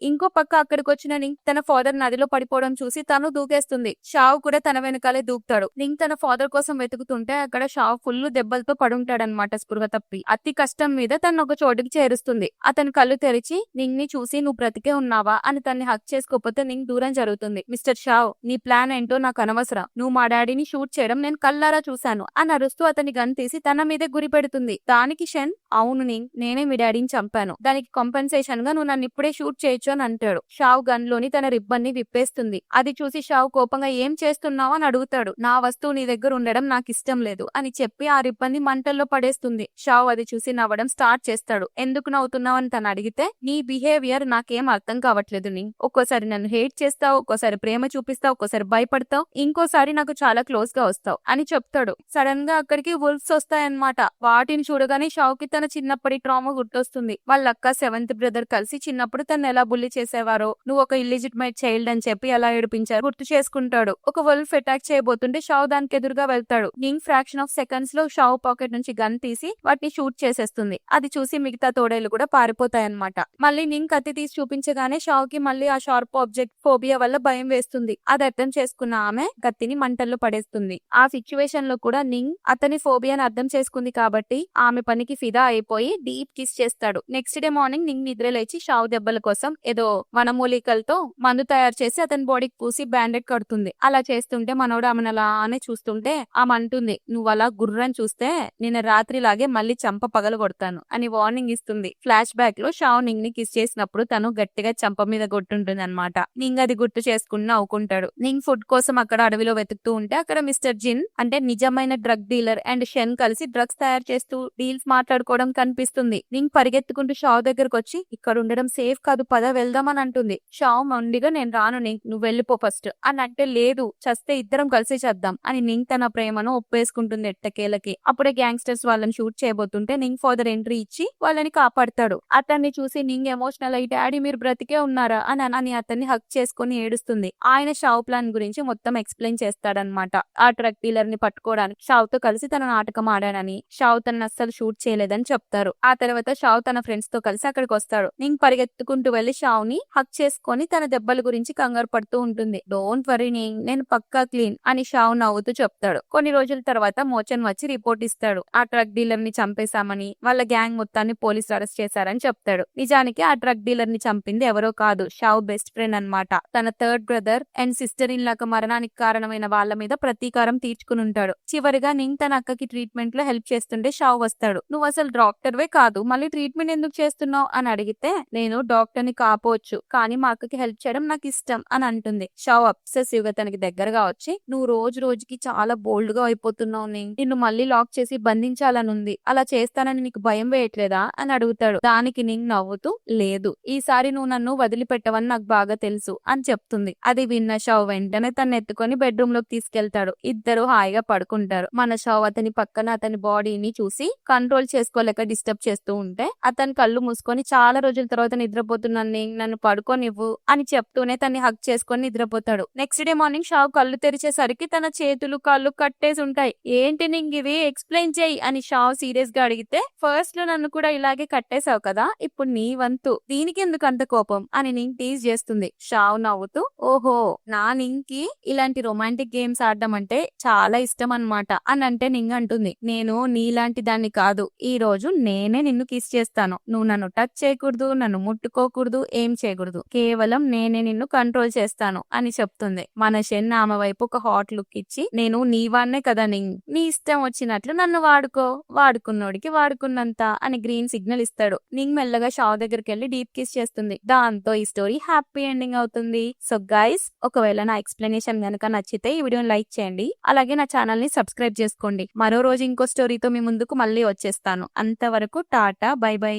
ఇంకో పక్క అక్కడికి వచ్చిన నింగ్ తన ఫాదర్ నదిలో పడిపోవడం చూసి తను దూకేస్తుంది. షావ్ కూడా తన వెనకాలే దూకుతాడు. నింగ్ తన ఫాదర్ కోసం వెతుకుతుంటే అక్కడ షావ్ ఫుల్ దెబ్బలతో పడుంటాడనమాట స్పృహ తప్పి. అతి కష్టం మీద తను ఒక చోటుకి చేరుస్తుంది. అతను కళ్ళు తెరిచి నింగ్ ని చూసి నువ్వు బ్రతికే ఉన్నావా అని తన్ని హక్ చేసుకోకపోతే నింగ్ దూరం జరుగుతుంది. మిస్టర్ షావ్, నీ ప్లాన్ ఏంటో నాకు అనవసరం, నువ్వు మా డాడీని షూట్ చేయడం నేను కళ్ళారా చూశాను అని అరుస్తూ అతని గన్ తీసి తన మీదే గురి పెడుతుంది. దానికి షెన్, అవును నింగ్, నేనే మీ డాడీని చంపాను, దానికి కాంపెన్సేషన్ గా నువ్వు నన్ను ఇప్పుడే షూట్ చేయొచ్చు అని అంటాడు. షావ్ గన్ లోని తన రిబ్బన్ ని విప్పేస్తుంది. అది చూసి షావ్ కోపంగా ఏం చేస్తున్నావు అని అడుగుతాడు. నా వస్తువు నీ దగ్గర ఉండడం నాకు ఇష్టం లేదు అని చెప్పి ఆ రిబ్బన్ ని మంటల్లో పడేస్తుంది. షావ్ అది చూసి నవ్వడం స్టార్ట్ చేస్తాడు. ఎందుకు నవ్వుతున్నావు అని తను అడిగితే, నీ బిహేవియర్ నాకేం అర్థం కావట్లేదు నింగ్, ఒక్కోసారి నన్ను హేట్ చేస్తావు, ఒక్కోసారి ప్రేమ చూపిస్తావు, ఒక్కోసారి భయపడతావు, ఇంకోసారి నాకు చాలా క్లోజ్ గా వస్తావు అని చెప్తాడు. సడన్ గా అక్కడికి వుల్ఫ్స్ వస్తాయన్నమాట. వాటిని చూడగానే షావ్ కి తన చిన్నప్పటి ట్రామా గుర్తొస్తుంది. వాళ్ళ అక్క సెవెంత్ బ్రదర్ కలిసి చిన్నప్పుడు తను ఎలా బుల్లి చేసేవారో, నువ్వు ఒక ఇల్లిజిట్మేట్ చైల్డ్ అని చెప్పి ఎలా ఏడిపించారు గుర్తు చేసుకుంటాడు. ఒక వుల్ఫ్ అటాక్ చేయబోతుంటే షావ్ దానికి ఎదురుగా వెళ్తాడు. నింగ్ ఫ్రాక్షన్ ఆఫ్ సెకండ్స్ లో షావ్ పాకెట్ నుంచి గన్ తీసి వాటిని షూట్ చేసేస్తుంది. అది చూసి మిగతా తోడేళ్లు కూడా పారిపోతాయన్నమాట. మళ్ళీ నింగ్ కత్తి తీసి చూపించగానే షావ్ కి మళ్ళీ ఆ షార్ప్ ఆబ్జెక్ట్ ఫోబియా వల్ల భయం వేస్తుంది. అది అర్థం చేసుకున్న ఆమె కత్తిని మంటల్లో పడేస్తుంది. ఆ సిచ్యువేషన్ లో కూడా నింగ్ అతని ఫోబియాని అర్థం చేసుకుంది కాబట్టి ఆమె పనికి ఫిదా అయిపోయి డీప్ కిస్ చేస్తాడు. నెక్స్ట్ డే మార్నింగ్ నింగ్ నిద్ర లేచి షావ్ దెబ్బల కోసం ఏదో వనమూలికలతో మందు తయారు చేసి అతని బాడీకి పూసి బ్యాండెడ్ కడుతుంది. అలా చేస్తుంటే మనోడు ఆమెను అలానే చూస్తుంటే ఆమె అంటుంది, నువ్వు అలా గుర్రని చూస్తే నిన్న రాత్రి లాగే మళ్ళీ చంప పగలు కొడతాను అని వార్నింగ్ ఇస్తుంది. ఫ్లాష్ బ్యాక్ లో షావ్ నింగ్ ని కిస్ చేసినప్పుడు తను గట్టిగా చంప మీద కొట్టుంటుంది అనమాట. నింగ్ అది గుర్తు చేసుకుని నవ్వుకుంటాడు. నింగ్ ఫుడ్ కోసం అక్కడ అడవిలో వెతుకుతూ ఉంటే అక్కడ మిస్టర్ జిన్ అంటే నిజమైన డ్రగ్ డీలర్ అండ్ షెన్ కలిసి డ్రగ్స్ తయారు చేస్తూ డీల్స్ మాట్లాడుకోవడం కనిపిస్తుంది. నింగ్ పరిగెత్తుకుంటూ షావ్ దగ్గరకు వచ్చి, ఇక్కడ ఉండడం సేఫ్ కాదు, పద వెళ్దాం అని అంటుంది. షావ్ మొండిగా, నేను రాను నింగ్, నువ్వు వెళ్ళిపో ఫస్ట్ అని అంటే, లేదు చస్తే ఇద్దరం కలిసి చేద్దాం అని నింగ్ తన ప్రేమను ఒప్పేసుకుంటుంది ఎట్టకేలకి. అప్పుడే గ్యాంగ్స్టర్స్ వాళ్ళని షూట్ చేయబోతుంటే నింగ్ ఫాదర్ ఎంట్రీ ఇచ్చి వాళ్ళని కాపాడతాడు. అతన్ని చూసి నింగ్ ఎమోషనల్ అయ్యి, డాడీ మీరు బ్రతికే ఉన్నారా అని అతన్ని హక్ చేసుకుని ఏడుస్తుంది. ఆయన షావ్ ప్లాన్ గురించి మొత్తం ఎక్స్ప్లెయిన్ చేస్తాడనమాట. ఆ డ్రగ్ డీలర్ ని పట్టుకోవడానికి షావ్ తో కలిసి తన నాటకం ఆడానని, షావ్ తన అస్సలు షూట్ చేయలేదని చెప్తారు. ఆ తర్వాత షావ్ తన ఫ్రెండ్స్ తో కలిసి అక్కడికి వస్తాడు. నింగ్ పరిగెత్తుకుంటూ వెళ్లి షావ్ ని హక్ చేసుకుని తన దెబ్బల గురించి కంగారు పడుతూ ఉంటుంది. డోంట్ వరీ నింగ్, నేను పక్కా క్లీన్ అని షావ్ నవ్వుతూ చెప్తాడు. కొన్ని రోజుల తర్వాత మోచన్ వచ్చి రిపోర్ట్ ఇస్తాడు. ఆ డ్రగ్ డీలర్ ని చంపేశామని, వాళ్ళ గ్యాంగ్ మొత్తాన్ని పోలీసులు అరెస్ట్ చేశారని చెప్తాడు. నిజానికి ఆ డ్రగ్ డీలర్ ని చంపింది ఎవరో కాదు, షావ్ బెస్ట్ ఫ్రెండ్ అన్నమాట. తన third brother and sister in లాగా మరణానికి కారణమైన వాళ్ళ మీద ప్రతీకారం తీర్చుకుని ఉంటాడు. చివరిగా నింగ్ తన అక్కకి ట్రీట్మెంట్ లో హెల్ప్ చేస్తుంటే షావ్ వస్తాడు. నువ్వు అసలు డాక్టర్వే కాదు, మళ్ళీ ట్రీట్మెంట్ ఎందుకు చేస్తున్నావు అని అడిగితే, నేను డాక్టర్ ని కాపోవచ్చు కానీ మా అక్కకి హెల్ప్ చేయడం నాకు ఇష్టం అని అంటుంది. షావ్ అబ్సెసివ్ గా తనకి దగ్గరగా వచ్చి, నువ్వు రోజు రోజుకి చాలా బోల్డ్ గా అయిపోతున్నావు నింగ్, నిన్ను మళ్ళీ లాక్ చేసి బంధించాలనుంది, అలా చేస్తానని నీకు భయం వేయట్లేదా అని అడుగుతాడు. దానికి నింగ్ నవ్వుతూ, లేదు ఈసారి నువ్వు నన్ను వదిలిపెట్టవని నాకు బాగా తెలుసు అని చెప్తుంది. అది విన్న షావ్ వెంటనే తను ఎత్తుకొని బెడ్రూమ్ లోకి తీసుకెళ్తాడు. ఇద్దరు హాయిగా పడుకుంటారు. మన షావ్ అతని పక్కన అతని బాడీని చూసి కంట్రోల్ చేసుకోలేక డిస్టర్బ్ చేస్తూ ఉంటే అతని కళ్ళు మూసుకొని, చాలా రోజుల తర్వాత నిద్రపోతున్నాను నింగ్, నన్ను పడుకోనివ్వు అని చెప్తూనే తన్ని హక్ చేసుకొని నిద్రపోతాడు. నెక్స్ట్ డే మార్నింగ్ షావ్ కళ్ళు తెరిచేసరికి తన చేతులు కాళ్ళు కట్టేసి ఉంటాయి. ఏంటి నింగ్ ఇవి, ఎక్స్ప్లెయిన్ చేయి అని షావ్ సీరియస్ గా అడిగితే, ఫస్ట్ లో నన్ను కూడా ఇలాగే కట్టేశావు కదా, ఇప్పుడు నీ వంతు, దీనికి ఎందుకు అంత కోపం అని నింగ్ టీజ్ చేస్తుంది. షావ్ నవ్వుతూ, ఓహో నా నింగ్ కి ఇలాంటి రొమాంటిక్ గేమ్స్ ఆడడం అంటే చాలా ఇష్టం అన్నమాట అని అంటే నింగ్ అంటుంది, నేను నీలాంటి దాన్ని కాదు, ఈ రోజు నేనే నిన్ను కిస్ చేస్తాను, నువ్వు నన్ను టచ్ చేయకూడదు, నన్ను ముట్టుకోకూడదు, ఏం చేయకూడదు, కేవలం నేనే నిన్ను కంట్రోల్ చేస్తాను అని చెప్తుంది. మన షెన్ ఆమె వైపు ఒక హాట్ లుక్ ఇచ్చి, నేను నీవాన్నే కదా నింగ్, నీ ఇష్టం వచ్చినట్లు నన్ను వాడుకో, వాడుకున్నోడికి వాడుకున్నంత అని గ్రీన్ సిగ్నల్ ఇస్తాడు. నింగ్ మెల్లగా షావ్ దగ్గరికి వెళ్లి డీప్ కిస్ చేస్తుంది. దాంతో ఈ స్టోరీ హ్యాపీ ఎండింగ్ అవుతుంది. సో గైస్, ఒకవేళ నా ఎక్స్ప్లెనేషన్ గనుక నచ్చితే ఈ వీడియోని లైక్ చేయండి, అలాగే నా ఛానల్ ని సబ్స్క్రైబ్ చేసుకోండి. మరో రోజు ఇంకో స్టోరీతో మీ ముందుకు మళ్ళీ వచ్చేస్తాను. అంతవరకు టాటా, బై బై.